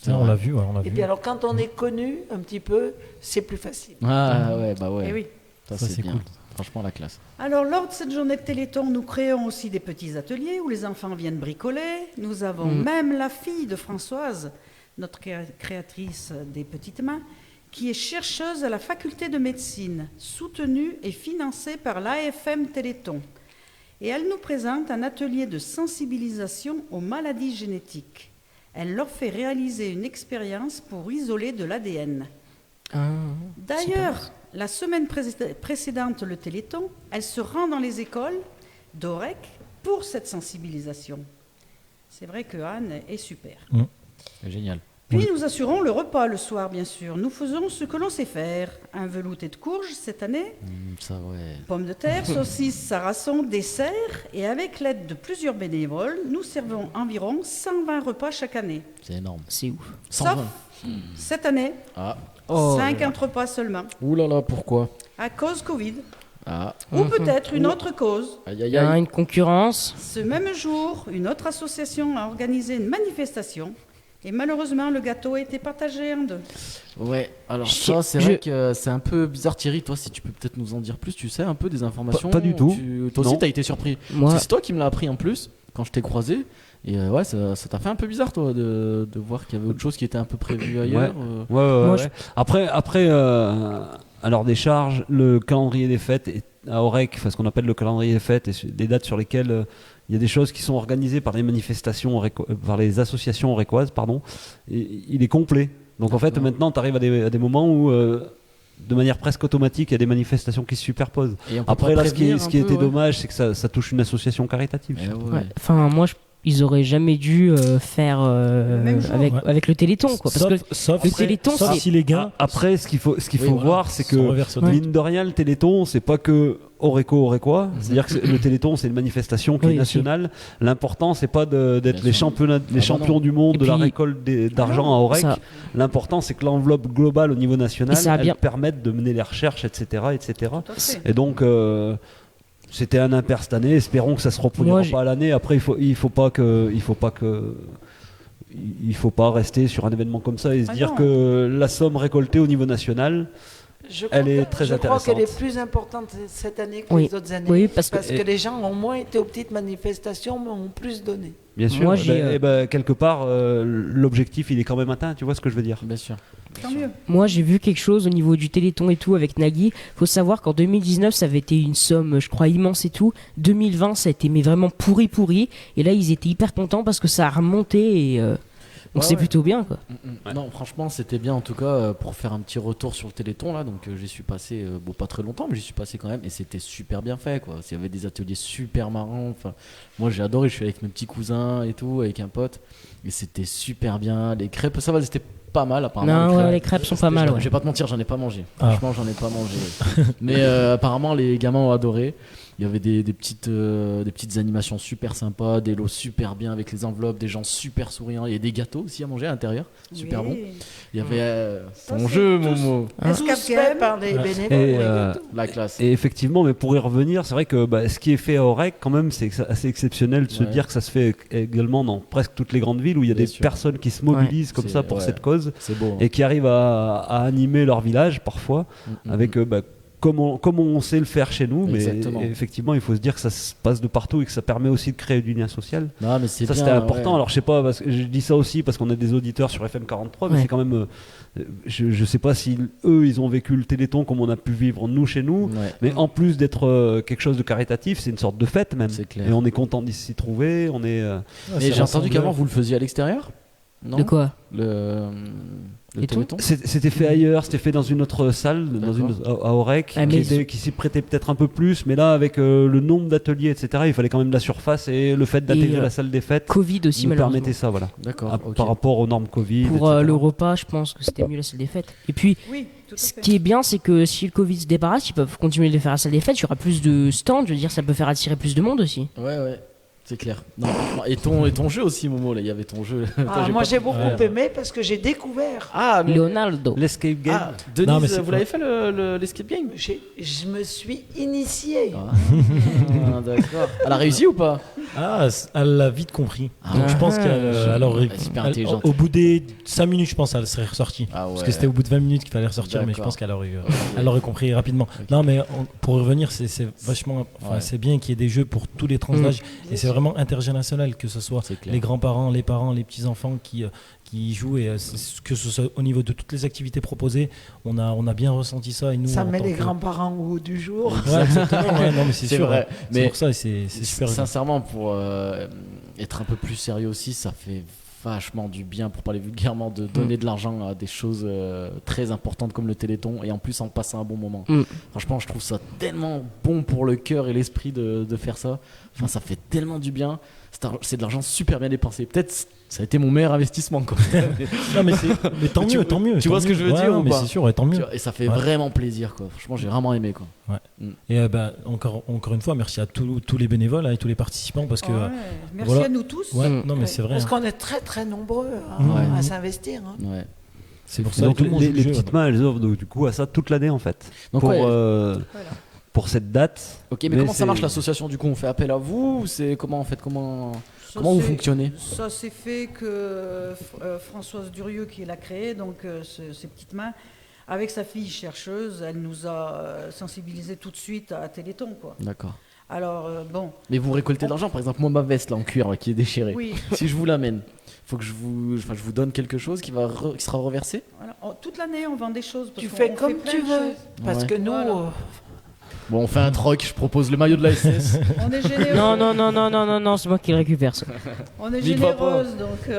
C'est
On
vrai.
l'a vu, ouais, on l'a
Et
vu.
puis alors, quand on est connu un petit peu, c'est plus facile.
Ah ouais, bah ouais.
Eh oui.
Ça,
Ça,
c'est
c'est
bien.
cool.
Franchement, la classe.
Alors, lors de cette journée de Téléthon, nous créons aussi des petits ateliers où les enfants viennent bricoler. Nous avons même la fille de Françoise, notre créatrice des petites mains, qui est chercheuse à la faculté de médecine, soutenue et financée par l'AFM Téléthon. Et elle nous présente un atelier de sensibilisation aux maladies génétiques. Elle leur fait réaliser une expérience pour isoler de l'ADN. D'ailleurs, la semaine précédente, le Téléthon, elle se rend dans les écoles d'Orec pour cette sensibilisation. C'est vrai que Anne est super.
Génial.
Puis nous assurons le repas le soir, bien sûr. Nous faisons ce que l'on sait faire. Un velouté de courge cette année,
Ça, ouais.
pommes de terre, saucisses, sarrason, dessert. Et avec l'aide de plusieurs bénévoles, nous servons environ 120 repas chaque année.
C'est énorme.
C'est ouf.
120.
Sauf cette année,
Ah.
50 repas seulement.
Ouh là là, pourquoi?
À cause Covid.
Ah.
Ou peut-être une autre cause.
Aïe
Il
aïe
y a
aïe.
une concurrence.
Ce même jour, une autre association a organisé une manifestation. Et malheureusement, le gâteau a été partagé en deux.
Ouais, alors
Je-
ça, c'est vrai que c'est un peu bizarre, Thierry. Toi, si tu peux peut-être nous en dire plus, tu sais un peu des informations.
Pas du tout.
Toi aussi,
Non.
t'as été surpris.
Moi,
C'est toi qui me l'as appris en plus quand je t'ai croisé. Et ouais, ça t'a fait un peu bizarre, toi, de voir qu'il y avait autre chose qui était un peu prévu ailleurs.
Ouais.
Moi,
Après, à l'heure des charges, le calendrier des fêtes est à Aurec, enfin, ce qu'on appelle le calendrier des fêtes, et des dates sur lesquelles il y a des choses qui sont organisées par les manifestations, par les associations aurécoises, pardon. Et il est complet. Donc en fait,
D'accord.
maintenant, tu arrives à des moments où, de manière presque automatique, il y a des manifestations qui se superposent.
Et on peut
Après,
pas
là, ce qui
prévenir un
était
peu, ouais.
dommage, c'est que ça touche une association caritative.
Eh ouais.
ouais. Enfin, moi, ils auraient jamais dû faire
même jour.
avec le Téléthon, quoi. Parce que
sauf
le Téléthon,
sauf
c'est-
si les gars
Après, ce qu'il faut
Oui, voilà.
voir, c'est que
sont reversés au
mine de rien, le Téléthon, c'est pas que Aurécois. C'est-à-dire que le Téléthon, c'est une manifestation qui
Oui,
est
aussi.
nationale. L'important, c'est pas d'être
Bien
les
sûr.
champions
non.
du monde
Et
de la
puis-
récolte d'argent à Aurec.
Ça-
L'important, c'est que l'enveloppe globale au niveau national,
Et ça a
elle
bien-
permette de mener les recherches, etc., etc.
Tout à fait.
Et donc, c'était un impair cette année. Espérons que ça se reproduira
Moi,
pas à l'année. Après, il faut pas rester sur un événement comme ça et se
Ah
dire
non.
que la somme récoltée au niveau national, elle est très
Je crois qu'elle est
intéressante.
plus importante cette année que
Oui.
les autres années.
Oui, parce que-
que les gens ont moins été aux petites manifestations, mais ont plus donné.
Bien sûr.
Moi,
Eh
j'ai,
ben, eh ben, quelque part, l'objectif, il est quand même atteint. Tu vois ce que je veux dire?
Bien sûr.
Tant mieux.
Moi, j'ai vu quelque chose au niveau du Téléthon et tout avec Nagui. Faut savoir qu'en 2019, ça avait été une somme, je crois, immense et tout. 2020, ça a été mais vraiment pourri. Et là, ils étaient hyper contents parce que ça a remonté et donc
Ouais,
c'est
ouais.
plutôt bien, quoi.
Non, franchement, c'était bien en tout cas pour faire un petit retour sur le Téléthon là. Donc j'y suis passé, bon, pas très longtemps, mais j'y suis passé quand même et c'était super bien fait quoi. Il y avait des ateliers super marrants. Enfin, moi j'ai adoré. Je suis avec mes petits cousins et tout, avec un pote, et c'était super bien. Les crêpes, ça va, c'était pas mal apparemment.
Non, ouais, les crêpes sont pas mal. Ouais.
Je vais pas te mentir, j'en ai pas mangé.
Ah.
Franchement, j'en ai pas mangé. Mais apparemment, les gamins ont adoré. Il y avait des petites animations super sympas, des lots super bien avec les enveloppes, des gens super souriants. Il y a des gâteaux aussi à manger à l'intérieur, super
Oui.
bon. Il y avait
Ça,
ton
c'est
jeu,
tous-
Momo,
Tous faits par les bénévoles.
Et,
la classe.
Et effectivement, mais pour y revenir, c'est vrai que ce qui est fait à Aurec, quand même, c'est assez exceptionnel de se
Ouais.
dire que ça se fait également dans presque toutes les grandes villes où il y a
Bien
des
sûr.
personnes qui se mobilisent comme
C'est-
ça pour
ouais.
cette cause
C'est beau. Hein.
et qui arrivent à animer leur village parfois avec comme on sait le faire chez nous, mais
Exactement.
effectivement, il faut se dire que ça se passe de partout et que ça permet aussi de créer du lien social.
Non, mais c'est
Ça,
bien,
c'était important.
ouais.
Alors, je sais pas, parce que je dis ça aussi parce qu'on a des auditeurs sur FM 43, mais
Ouais.
c'est quand même. Je sais pas si eux, ils ont vécu le Téléthon comme on a pu vivre nous chez nous.
Ouais.
Mais en plus d'être quelque chose de caritatif, c'est une sorte de fête même.
C'est clair.
Et on est content d'y s'y trouver. On est.
Mais j'ai entendu qu'avant vous le faisiez à l'extérieur. Non.
De quoi?
Le
Et tout
Téléthon.
C'était fait ailleurs, c'était fait dans une autre salle, à Aurec,
Ah, mais
qui s'y prêtait peut-être un peu plus. Mais là, avec le nombre d'ateliers, etc., il fallait quand même de la surface et le fait d'intégrer
Et,
la salle des fêtes
Covid aussi,
nous
malheureusement.
permettait ça, voilà.
D'accord.
Ah,
ok.
Par rapport aux normes Covid.
Pour
etc.
le repas, je pense que c'était mieux la salle des fêtes. Et puis,
Oui, tout à
ce
fait.
qui est bien, c'est que si le Covid se débarrasse, ils peuvent continuer de le faire à la salle des fêtes. Il y aura plus de stands. Je veux dire, ça peut faire attirer plus de monde aussi.
Ouais. C'est clair. Non, franchement. Et ton jeu aussi, Momo, là, il y avait ton jeu. Toi,
Moi,
pas-
j'ai beaucoup
Ouais.
aimé parce que j'ai découvert.
Ah, mais.
Leonardo.
L'escape game.
Ah, Denise,
Non, mais c'est
vous
pas-
l'avez fait l'escape game?
Je me suis initié.
Ah, d'accord. Elle a réussi ou pas?
Ah, elle l'a vite compris. Donc je pense qu'elle aurait.
Elle est super intelligente.
Au bout des 5 minutes, je pense, elle serait ressortie.
Ah ouais.
Parce que c'était au bout de 20 minutes qu'il fallait ressortir, mais je
D'accord.
pense qu'elle aurait,
Ok.
elle aurait compris rapidement.
Ok.
Non, mais pour y revenir, c'est vachement. Enfin,
Ouais.
c'est bien qu'il y ait des jeux pour tous les tranches d'âge. Et c'est vraiment intergénérationnel, que ce soit
C'est clair.
les grands-parents, les parents, les petits-enfants qui y jouent. Et que ce soit au niveau de toutes les activités proposées, on a bien ressenti ça. Et nous,
Ça
en
met
tant
les
que-
grands-parents au haut du jour.
Ouais, exactement, ouais, non, mais c'est
C'est
sûr.
vrai.
Ouais.
Mais
C'est pour ça, et c'est super.
Sincèrement, pour être un peu plus sérieux aussi, vachement du bien, pour parler vulgairement, de donner de l'argent à des choses très importantes comme le Téléthon, et en plus en passer un bon moment. Franchement, je trouve ça tellement bon pour le cœur et l'esprit de faire ça. Enfin, ça fait tellement du bien. C'est de l'argent super bien dépensé. Peut-être ça a été mon meilleur investissement.
Non, mais tant mieux, tant mieux.
Tu vois ce que je veux dire
non,
ou
mais
pas?
c'est sûr, tant mieux.
Et ça fait vraiment plaisir, quoi. Franchement, j'ai vraiment aimé, quoi.
Et encore une fois, merci à tous les bénévoles et tous les participants parce que.
Merci à nous tous.
Non, mais c'est vrai.
Parce qu'on est très très nombreux à s'investir.
Ouais.
C'est pour ça
donc
que tout le monde
les
joue le jeu,
petites mains, elles offrent donc, du coup à ça toute l'année en fait.
Donc,
pour cette date.
Ok, mais comment ça marche l'association? Du coup, on fait appel à vous ou c'est comment vous fonctionnez?
Ça s'est fait que Françoise Durieux qui l'a créé, donc ces petites mains, avec sa fille chercheuse, elle nous a sensibilisés tout de suite à Téléthon, quoi.
D'accord.
Alors bon.
Mais vous récoltez de l'argent, par exemple moi ma veste là en cuir là, qui est déchirée.
Oui.
Si je vous l'amène, faut que je vous donne quelque chose qui sera reversé.
Voilà. Toute l'année on vend des choses.
Tu fais comme tu veux, parce que nous.
Voilà.
Bon, on fait un troc, je propose le maillot de la SS.
On est généreux.
Non, c'est moi qui le récupère ça.
On est généreuse, donc.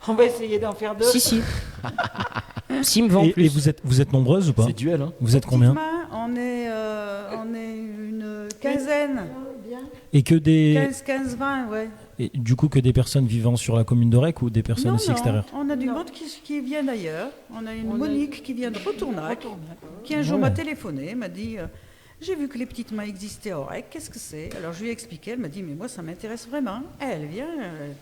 On va essayer d'en faire deux.
Si. Si me vend plus.
Et vous êtes nombreuses ou pas?
C'est duel, hein.
Vous êtes combien?
On est une quinzaine.
Et que des.
15, 20, ouais.
Et du coup, que des personnes vivant sur la commune d'Aurec ou des personnes aussi extérieures?
On a du monde qui vient d'ailleurs. On a une Monique qui vient de Retournac, qui un jour m'a téléphoné, m'a dit j'ai vu que les petites mains existaient à Aurec, qu'est-ce que c'est? Alors je lui ai expliqué, elle m'a dit mais moi ça m'intéresse vraiment. Elle vient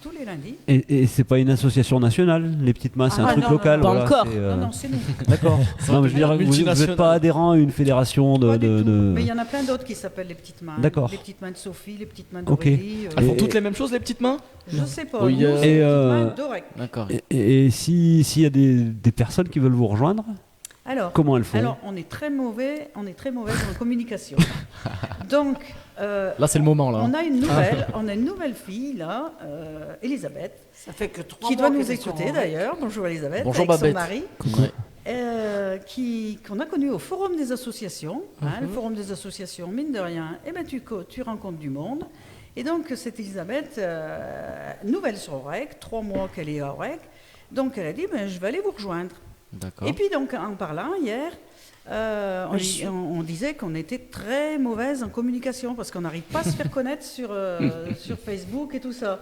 tous les lundis.
Et c'est pas une association nationale, les petites mains, c'est un truc local.
Pas encore.
Non, c'est nous.
D'accord. Non, mais je veux dire, vous n'êtes pas adhérent à une fédération de.
Mais il y en a plein d'autres qui s'appellent les petites mains.
D'accord.
Les petites mains de Sophie, les petites mains d'Aurélie.
Elles font toutes les mêmes choses les petites mains?
Je sais pas.
Oui,
nous, c'est les petites mains d'Aurec.
D'accord.
Et s'il y a des personnes qui veulent vous rejoindre, comment elles font?
Alors, on est très mauvais en communication. Donc,
là, c'est le moment là.
On a une nouvelle fille là, Elisabeth.
Ça fait que 3
qui
mois
doit nous écouter d'ailleurs. Bonjour Elisabeth.
Bonjour
avec
Babette.
son mari. Qu'on a connu au Forum des associations. Le Forum des associations, mine de rien, tu rencontres du monde. Et donc, cette Elisabeth, nouvelle sur Aurec, 3 mois qu'elle est à Aurec. Donc, elle a dit, je vais aller vous rejoindre.
D'accord.
Et puis, donc, en parlant hier, on disait qu'on était très mauvaise en communication parce qu'on n'arrive pas à se faire connaître sur Facebook et tout ça.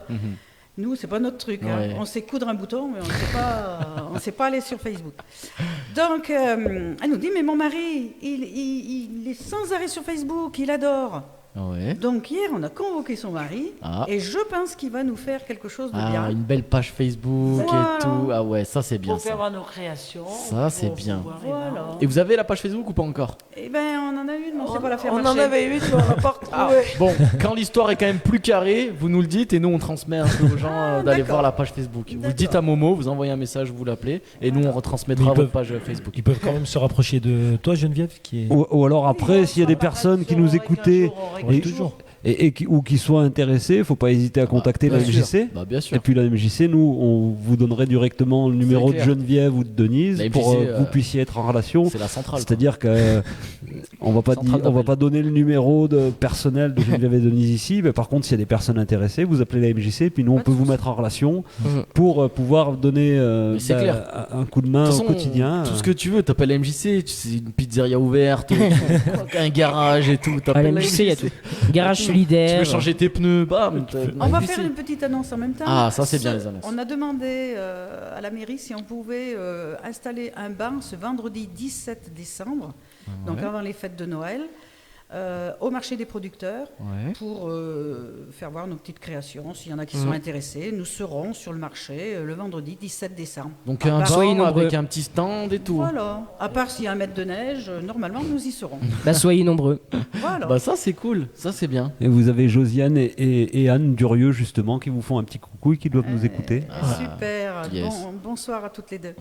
Nous, c'est pas notre truc.
Ouais.
On sait coudre un bouton, mais on sait pas aller sur Facebook. Donc, elle nous dit, mais mon mari, il est sans arrêt sur Facebook, il adore.
Ouais.
Donc hier, on a convoqué son mari et je pense qu'il va nous faire quelque chose de bien.
Une belle page Facebook et tout. Ah ouais, ça c'est bien.
Pour faire nos créations.
Ça c'est bien.
Voilà.
Et vous avez la page Facebook ou pas encore?
Eh ben, on en a une, mais on ne sait pas la faire
On
marcher.
en avait une, mais on l'a pas retrouvée.
Bon, quand l'histoire est quand même plus carrée, vous nous le dites et nous on transmet un peu aux gens d'aller voir la page Facebook. Vous le dites à Momo, vous envoyez un message, vous l'appelez et nous on retransmettra votre page Facebook.
Ils peuvent quand même se rapprocher de toi, Geneviève, qui est.
Ou alors après, s'il y a des personnes qui nous écoutaient ou qui soient intéressées, il ne faut pas hésiter à contacter la MJC.
Bien sûr.
Et puis la MJC, nous, on vous donnerait directement le numéro de Geneviève ou de Denise pour que vous puissiez être en relation.
C'est la centrale.
C'est-à-dire qu'on ne va pas donner le numéro personnel de Geneviève et Denise ici. Mais par contre, s'il y a des personnes intéressées, vous appelez la MJC et puis nous, on peut vous mettre en relation pour pouvoir donner un coup de main au quotidien.
Tout ce que tu veux, t'appelles la MJC, c'est une pizzeria ouverte, un garage et tout.
À la MJC, il y a tout. Garage solidaire.
Tu veux changer tes pneus, bam.
On va faire une petite annonce en même temps.
Ah, ça c'est bien les annonces.
On a demandé à la mairie si on pouvait installer un banc ce vendredi 17 décembre, donc avant les fêtes de Noël, au marché des producteurs pour faire voir nos petites créations. S'il y en a qui sont intéressés, nous serons sur le marché le vendredi 17 décembre.
Donc un banc avec un petit stand et tout.
Voilà. À part s'il y a un mètre de neige, normalement nous y serons.
Soyez nombreux.
Voilà.
Ça c'est cool, ça c'est bien.
Et vous avez Josiane et Anne Durieux justement qui vous font un petit coucou et qui doivent nous écouter.
Super.
Yes.
Bonsoir à toutes les deux.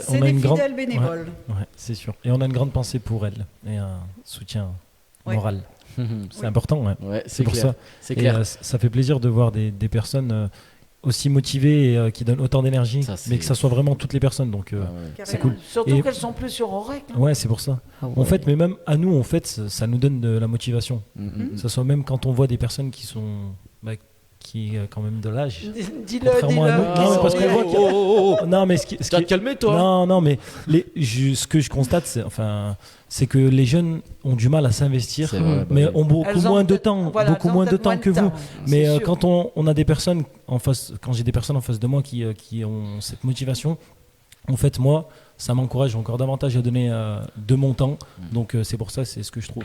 C'est
des fidèles bénévoles.
Ouais, c'est sûr. Et on a une grande pensée pour elles et un soutien moral. C'est important.
Ouais,
c'est pour
clair.
ça.
C'est clair.
Ça fait plaisir de voir des personnes aussi motivées et qui donnent autant d'énergie, mais que ça soit vraiment toutes les personnes. Donc c'est cool.
Surtout qu'elles sont plus sur Aurec.
Ouais, c'est pour ça. En fait, mais même à nous, en fait, ça nous donne de la motivation. Ça soit même quand on voit des personnes qui sont qui est quand même de l'âge.
Dis-le,
Contrairement à nous.
dis-le.
Non, mais parce qu'on voit qu'il y a- Non, mais
Tu vas te calmer, toi.
Non, mais ce que je constate, c'est que les jeunes ont du mal à s'investir,
C'est vrai, bah
mais
oui.
ont beaucoup
Elles ont
moins de
peut-être-
temps,
voilà,
beaucoup
elles ont
moins de
peut-être
temps
moins
que
de
vous.
temps,
Mais
c'est sûr.
quand on a des personnes en face, quand j'ai des personnes en face de moi qui ont cette motivation, en fait, moi, ça m'encourage encore davantage à donner de mon temps. Donc c'est pour ça, c'est ce que je trouve.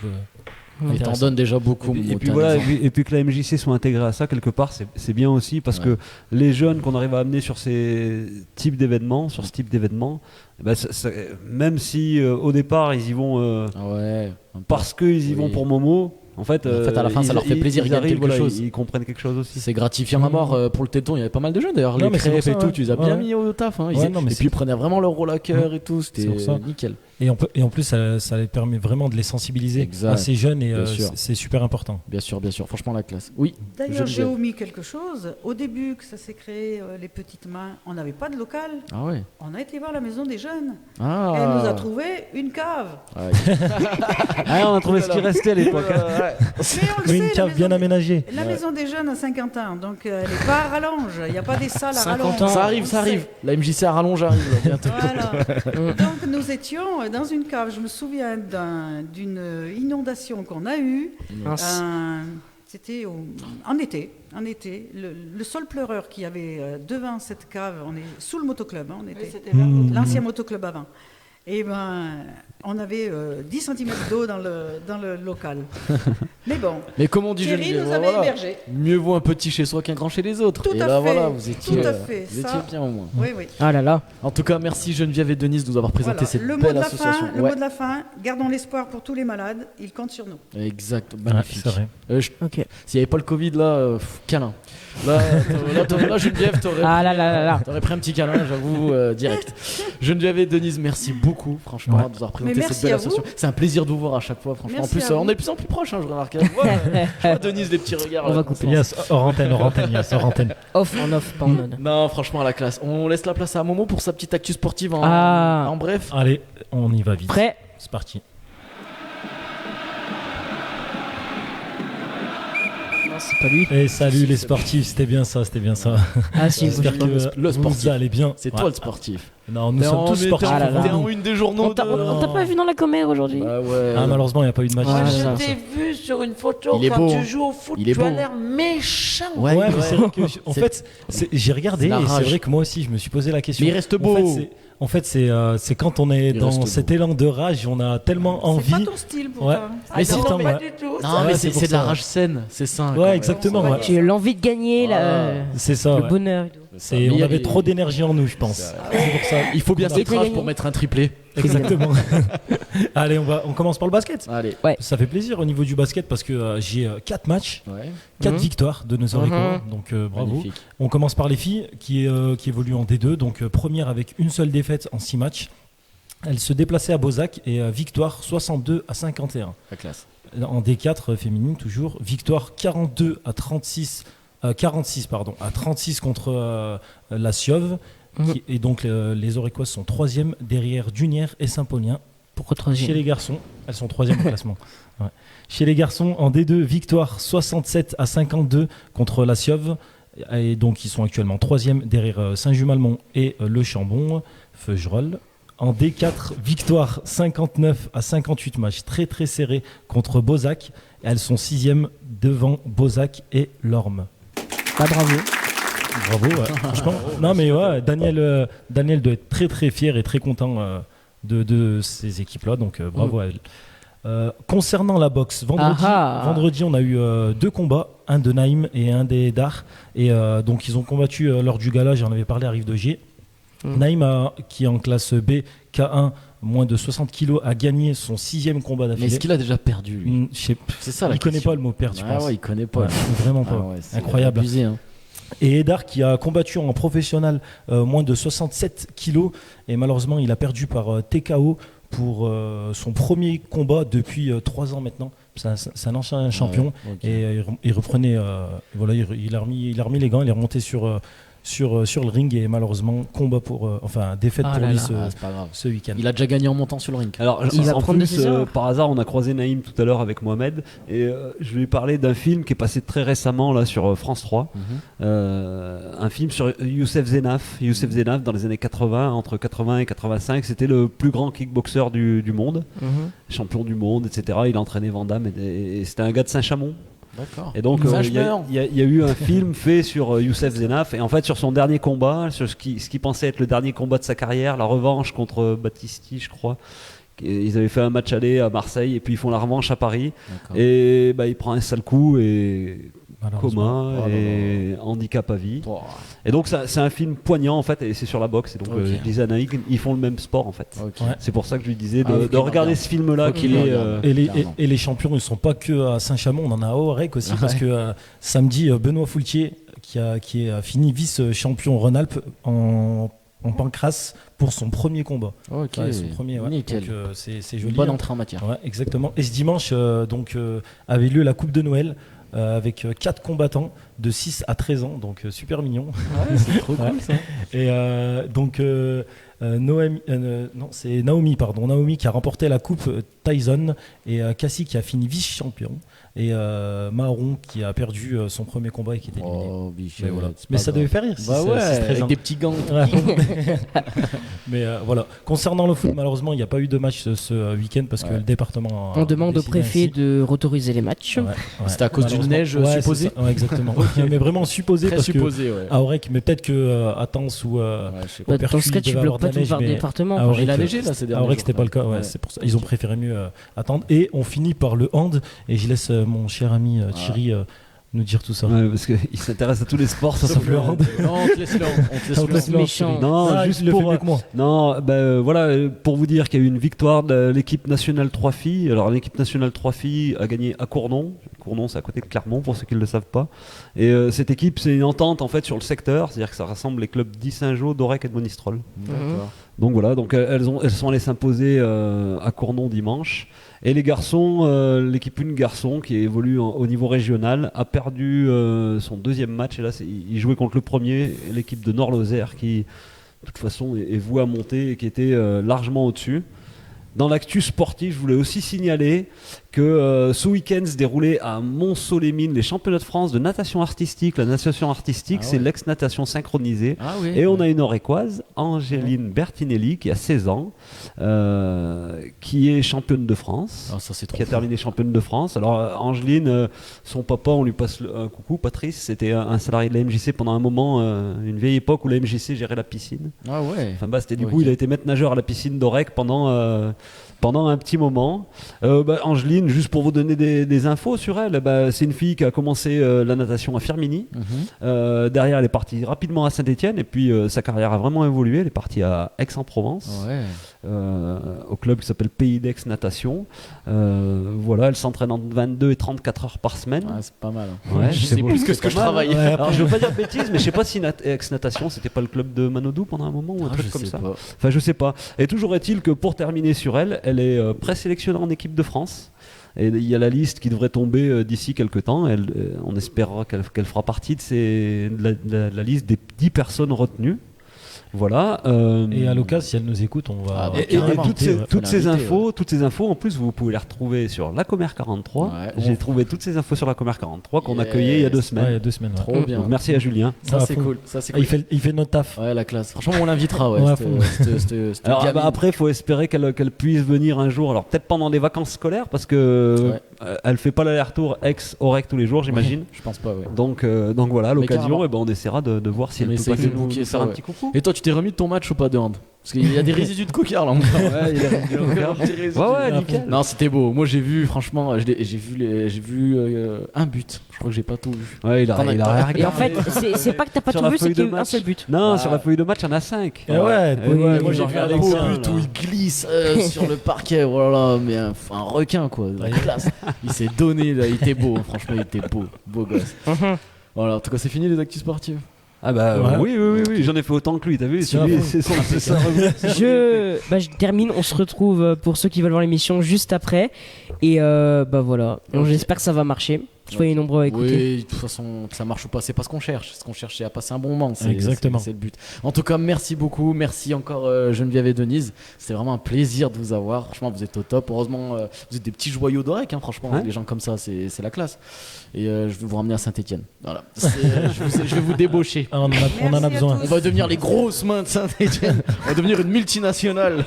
Il t'en donne déjà beaucoup.
Et puis voilà, et puis que la MJC soit intégrée à ça quelque part, c'est bien aussi parce que les jeunes qu'on arrive à amener sur ces types d'événements, sur ce type d'événements, même si au départ ils y vont parce qu'ils y vont pour Momo, en fait
à la fin ça leur fait plaisir, ils gagnent quelque chose.
Ils comprennent quelque chose aussi.
C'est gratifiant à mort pour le téton. Il y avait pas mal de jeunes d'ailleurs,
Non,
les
mais c'est
crêpes
pour
et
ça,
tout.
ouais.
Tu les as bien
Ouais.
mis au taf. Hein.
Ouais, non, mais
et puis ils prenaient vraiment leur rôle à cœur et tout. C'était
pour ça.
nickel.
Et en plus, ça les permet vraiment de les sensibiliser
Exact.
à ces jeunes et
Bien sûr.
c'est super important.
Bien sûr. Franchement, la classe. Oui.
D'ailleurs, j'ai
Geneviève.
omis quelque chose. Au début que ça s'est créé, les petites mains, on n'avait pas de local.
Ah ouais.
On a été voir la maison des jeunes.
Ah.
Elle nous a trouvé une cave.
Ouais.
On a trouvé ce qui restait à l'époque.
Mais on le
Une
sait,
cave bien aménagée.
La maison des jeunes à Saint-Quentin, donc elle n'est pas à rallonge. Il n'y a pas des salles à rallonge.
Ça arrive. La MJC à rallonge arrive là, bientôt.
Voilà. Donc nous étions dans une cave. Je me souviens d'une inondation qu'on a eue. C'était en été. Le seul pleureur qu'il y avait devant cette cave, on est sous le motoclub. On était l'ancien motoclub avant. Et on avait 10 cm d'eau dans le local. Mais bon.
Mais comme on dit,
Thierry
Geneviève,
nous avait hébergés.
mieux vaut un petit chez soi qu'un grand chez les autres.
Tout
et
à
là,
fait.
voilà, vous étiez,
Tout à fait.
vous étiez
Ça,
bien au moins.
oui.
Ah là là.
En tout cas, merci Geneviève et Denise de nous avoir présenté
Voilà.
cette
Le mot
belle
de la
association.
fin, le mot de la fin, gardons l'espoir pour tous les malades. Ils comptent sur nous.
Exact,
Ouais,
magnifique.
c'est vrai.
Ok.
S'il n'y avait pas le Covid, là, câlin. Là, Geneviève,
Ah là là là là.
t'aurais pris un petit câlin, j'avoue, direct. Geneviève et Denise, merci beaucoup, franchement, de nous avoir présenté
Mais
cette
merci
belle
à vous.
association. C'est un plaisir de vous voir à chaque fois, franchement.
Merci
en plus,
à vous.
on est de plus en plus proches, je remarque. Je vois Denise, les petits regards.
On
là,
va
comme
couper.
ça.
Yes, hors antenne, Yes, hors antenne.
Off, en off, pas en on.
Non, franchement, à la classe. On laisse la place à Momo pour sa petite actu sportive
Ah.
en bref.
Allez, on y va vite.
Prêt?
C'est parti.
Non, c'est pas lui.
Et salut les sportifs, c'était bien ça.
Ah si,
J'espère
vous-
que le sportif.
vous allez bien.
C'est
Ouais.
toi le sportif.
Non, nous sommes tous sportifs.
Ah là là.
T'es en une des journaux.
On t'a pas vu dans la commère aujourd'hui?
Bah ouais.
Ah, malheureusement, il n'y a pas eu de match.
Ouais,
Moi,
ça,
je t'ai vu sur une photo
Il est
quand
beau,
tu
hein.
joues au foot.
Il est
Tu as
beau.
l'air méchant.
Ouais,
Ouais, mais c'est vrai que, en
C'est-
fait, j'ai regardé
c'est la
et c'est
rage.
vrai que moi aussi, je me suis posé la question.
Mais il reste beau.
En fait, c'est quand on est
Il
dans
reste
cet
beau.
élan de rage, on a tellement envie.
C'est pas ton style pour
Ouais.
toi.
Ah
Mais
non,
si,
pas
ouais.
du tout.
Non,
Ouais,
mais
c'est pour
c'est de la
ça.
rage saine, c'est ça. quand
Ouais,
même.
exactement. Ouais.
Tu as l'envie de gagner,
Voilà.
C'est ça.
le
ouais.
bonheur.
C'est-
Mais
on avait
il-
trop d'énergie en nous, je pense. C'est pour ça.
Il faut bien
On a-
cette rage
gagné.
pour mettre un triplé.
Exactement. Allez, on commence par le basket.
Allez.
Ça fait plaisir au niveau du basket parce que j'ai 4 matchs,
Ouais.
4
Mhm.
victoires de nos Orecois.
Mhm.
Donc bravo.
Magnifique.
On commence par les filles qui évoluent en D2. Donc première avec une seule défaite en 6 matchs. Elle se déplaçait à Beauzac et victoire 62-51.
La classe.
En D4 féminine toujours, victoire 46 à 36 contre la Siove. Et donc les Orecoises sont 3e derrière Dunière et Saint-Paulien.
Pourquoi
Chez
troisième?
les garçons, elles sont 3e au classement. Ouais. Chez les garçons, en D2, victoire 67-52 contre la Siove. Et donc ils sont actuellement 3e derrière Saint-Just-Malmont et Le Chambon, Feugerolles. En D4, victoire 59-58, match très très serré contre Beauzac. Elles sont 6e devant Beauzac et Lorme.
Bah bravo.
Bravo, ouais. Franchement. Non mais ouais, Daniel doit être très très fier et très content de ces équipes-là, donc bravo à elle. Concernant la boxe, vendredi on a eu 2 combats, un de Naïm et un des Dar, et donc ils ont combattu lors du gala, j'en avais parlé à Rive de Gier. Naïm, qui est en classe B, K1, moins de 60 kg, a gagné son 6e combat
Mais
d'affilée.
est-ce qu'il a déjà perdu, lui
Je sais-
C'est ça la
Il connaît
question.
pas le mot perdre, je
Ah
pense.
ouais, il connaît pas.
Ouais, vraiment pas.
Ah ouais, c'est
Incroyable.
abusé, hein.
Et Edar qui a combattu en professionnel moins de 67 kilos et malheureusement il a perdu par TKO pour son premier combat depuis 3 ans maintenant. C'est un ancien champion
Ouais, ok.
et il reprenait, voilà, il a remis les gants, il est remonté sur sur le ring et malheureusement défaite pour lui
c'est pas grave.
ce week-end.
Il a déjà gagné en montant sur le ring.
Alors,
Il va
en
prendre
plus,
des heures.
par hasard, on a croisé Naïm tout à l'heure avec Mohamed et je lui ai parlé d'un film qui est passé très récemment là sur France 3. Un film sur Youssef Zénaf dans les années 80, entre 80 et 85. C'était le plus grand kickboxer du monde, champion du monde, etc. Il a entraîné Van Damme et c'était un gars de Saint-Chamond.
D'accord.
Et donc il y a eu un film fait sur Youssef Zénaf et en fait sur son dernier combat, sur ce qui pensait être le dernier combat de sa carrière, la revanche contre Battisti, je crois. Ils avaient fait un match aller à Marseille et puis ils font la revanche à Paris. D'accord. Et bah, il prend un sale coup et coma et handicap à vie. Et donc c'est un film poignant en fait et c'est sur la boxe. Et donc je disais à Naïk, ils font le même sport en fait. C'est pour ça que je lui disais de regarder ce film là
et les champions ils sont pas que à Saint-Chamond, on en a à Aurec aussi parce que samedi Benoît Foultier qui a fini vice-champion Rhône-Alpes en pancrace pour son premier combat. Son premier,
nickel.
Donc, c'est joli.
Bonne entrée en matière.
Ouais, exactement. Et ce dimanche avait lieu la Coupe de Noël avec 4 combattants de 6 à 13 ans, donc super mignon.
Ouais, c'est trop cool ça.
Et c'est Naomi qui a remporté la coupe Tyson et Cassie qui a fini vice-champion et Mahron qui a perdu son premier combat et qui était éliminé. Mais ça devait faire rire.
Avec des petits gants.
Mais voilà. Concernant le foot, malheureusement, il n'y a pas eu de match ce week-end parce que le département.
On demande au préfet de autoriser les matchs.
C'était à cause d'une neige supposée.
Exactement. Mais vraiment supposé parce
supposé,
que à Aurec, mais peut-être que à Tens ou
dans ce cas, tu bloques pas tout par département.
Il a neigé là ces derniers jours. À Aurec, c'était pas le cas. C'est pour ça. Ils ont préféré mieux attendre. Et on finit par le hand. Et je laisse mon cher ami Thierry nous dire tout ça.
Parce qu'il s'intéresse à tous les sports, sauf le hand.
Non, on te laisse le
méchant.
Non, juste
le fait mieux que moi.
Non, voilà, pour vous dire qu'il y a eu une victoire de l'équipe nationale 3 filles. Alors l'équipe nationale 3 filles a gagné à Cournon. Cournon, c'est à côté de Clermont pour ceux qui ne le savent pas. Et cette équipe, c'est une entente en fait sur le secteur, c'est-à-dire que ça rassemble les clubs d'Issingeau, d'Aurec et de Monistrol.
D'accord.
Donc voilà, elles sont allées s'imposer à Cournon dimanche. Et les garçons, l'équipe 1 garçon qui évolue au niveau régional a perdu son deuxième match. Et là, il jouait contre le premier, l'équipe de Nord-Lozère qui, de toute façon, est vouée à monter et qui était largement au-dessus. Dans l'actu sportif, je voulais aussi signaler que ce week-end se déroulait à Montceau-les-Mines les championnats de France de natation artistique. La natation artistique, c'est l'ex-natation synchronisée. Et on a une Aurécoise, Angéline Bertinelli, qui a 16 ans, qui est championne de France, qui a terminé championne de France. Alors Angéline, son papa, on lui passe un coucou, Patrice, c'était un salarié de la MJC pendant un moment, une vieille époque où la MJC gérait la piscine. C'était du coup, il a été maître nageur à la piscine d'Aurec pendant un petit moment. Angéline, juste pour vous donner des infos sur elle, c'est une fille qui a commencé la natation à Firminy. Derrière, elle est partie rapidement à Saint-Étienne et puis sa carrière a vraiment évolué. Elle est partie à Aix-en-Provence, au club qui s'appelle Pays d'Aix Natation. Voilà, elle s'entraîne entre 22 et 34 heures par semaine.
C'est pas mal.
Je sais plus
que ce que je travaille.
Alors, je veux pas dire de bêtises, mais je sais pas si Aix Natation, c'était pas le club de Manodou pendant un moment ou un truc comme ça. Enfin, je sais pas. Et toujours est-il que pour terminer sur elle est présélectionnée en équipe de France. Et il y a la liste qui devrait tomber d'ici quelques temps. On espérera qu'elle fera partie de la liste des 10 personnes retenues. Voilà.
Et à l'occasion, si elle nous écoute, on va.
Toutes ces infos, en plus, vous pouvez les retrouver sur la Commer 43. J'ai trouvé toutes ces infos sur la Commer 43 qu'on a accueillie il y a 2 semaines.
Il y a 2 semaines.
Trop bien.
Donc, merci à Julien.
Ça c'est cool.
Il fait notre taf.
Ouais, la classe. Franchement, on l'invitera.
Alors après, il faut espérer qu'elle puisse venir un jour. Alors peut-être pendant les vacances scolaires, parce que elle fait pas l'aller-retour ex-Aurec tous les jours, j'imagine.
Je pense pas.
Donc voilà, à l'occasion, on essaiera de voir si elle peut passer nous faire un petit coucou.
Et toi, tu t'es remis de ton match ou pas de hand? Parce qu'il y a des résidus de coquillard là encore.
Il y a des résidus. Nickel.
Non, c'était beau. Moi j'ai vu, franchement, j'ai vu un but. Je crois que j'ai pas tout vu.
Il a rien.
Et en fait, c'est pas que t'as pas tout vu, c'est qu'il y a eu un seul but.
Non, sur la feuille de match, il y en a 5.
Moi j'ai vu un but où il glisse sur le parquet. Oh là là, mais un requin quoi. La classe. Il s'est donné là, il était beau. Franchement, il était beau gosse. Voilà, en tout cas, c'est fini les actus sportives.
Oui, j'en ai fait autant que lui, t'as vu?
Je termine, on se retrouve pour ceux qui veulent voir l'émission juste après. Et voilà, donc, j'espère que ça va marcher. Soyez nombreux à écouter.
Oui, de toute façon, que ça marche ou pas, c'est pas ce qu'on cherche. Ce qu'on cherche, c'est à passer un bon moment.
Exactement.
C'est le but. En tout cas, merci beaucoup. Merci encore Geneviève et Denise. C'était vraiment un plaisir de vous avoir. Franchement, vous êtes au top. Heureusement, vous êtes des petits joyaux d'Orec. Franchement,
Ouais.
les gens comme ça, c'est la classe. Et je vais vous ramener à Saint-Etienne. Voilà. Je vais vous débaucher.
On en a
Merci à
besoin.
tous.
On va devenir les grosses mains de Saint-Etienne. On va devenir une multinationale.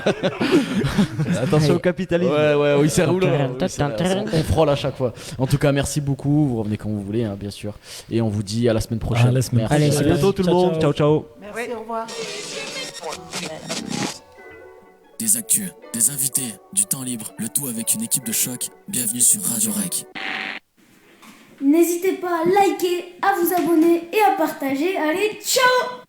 Attention au capitalisme.
Ouais, oui, c'est roulant.
Tadam.
On frôle à chaque fois. En tout cas, merci beaucoup. Vous revenez quand vous voulez, bien sûr. Et on vous dit à la semaine prochaine.
À la semaine
Merci.
Allez,
À
c'est
bientôt tout le
Ciao,
monde.
ciao.
Ciao.
Merci, au revoir.
Des actus, des invités, du temps libre, le tout avec une équipe de choc. Bienvenue sur Radio Rec.
N'hésitez pas à liker, à vous abonner et à partager. Allez, ciao!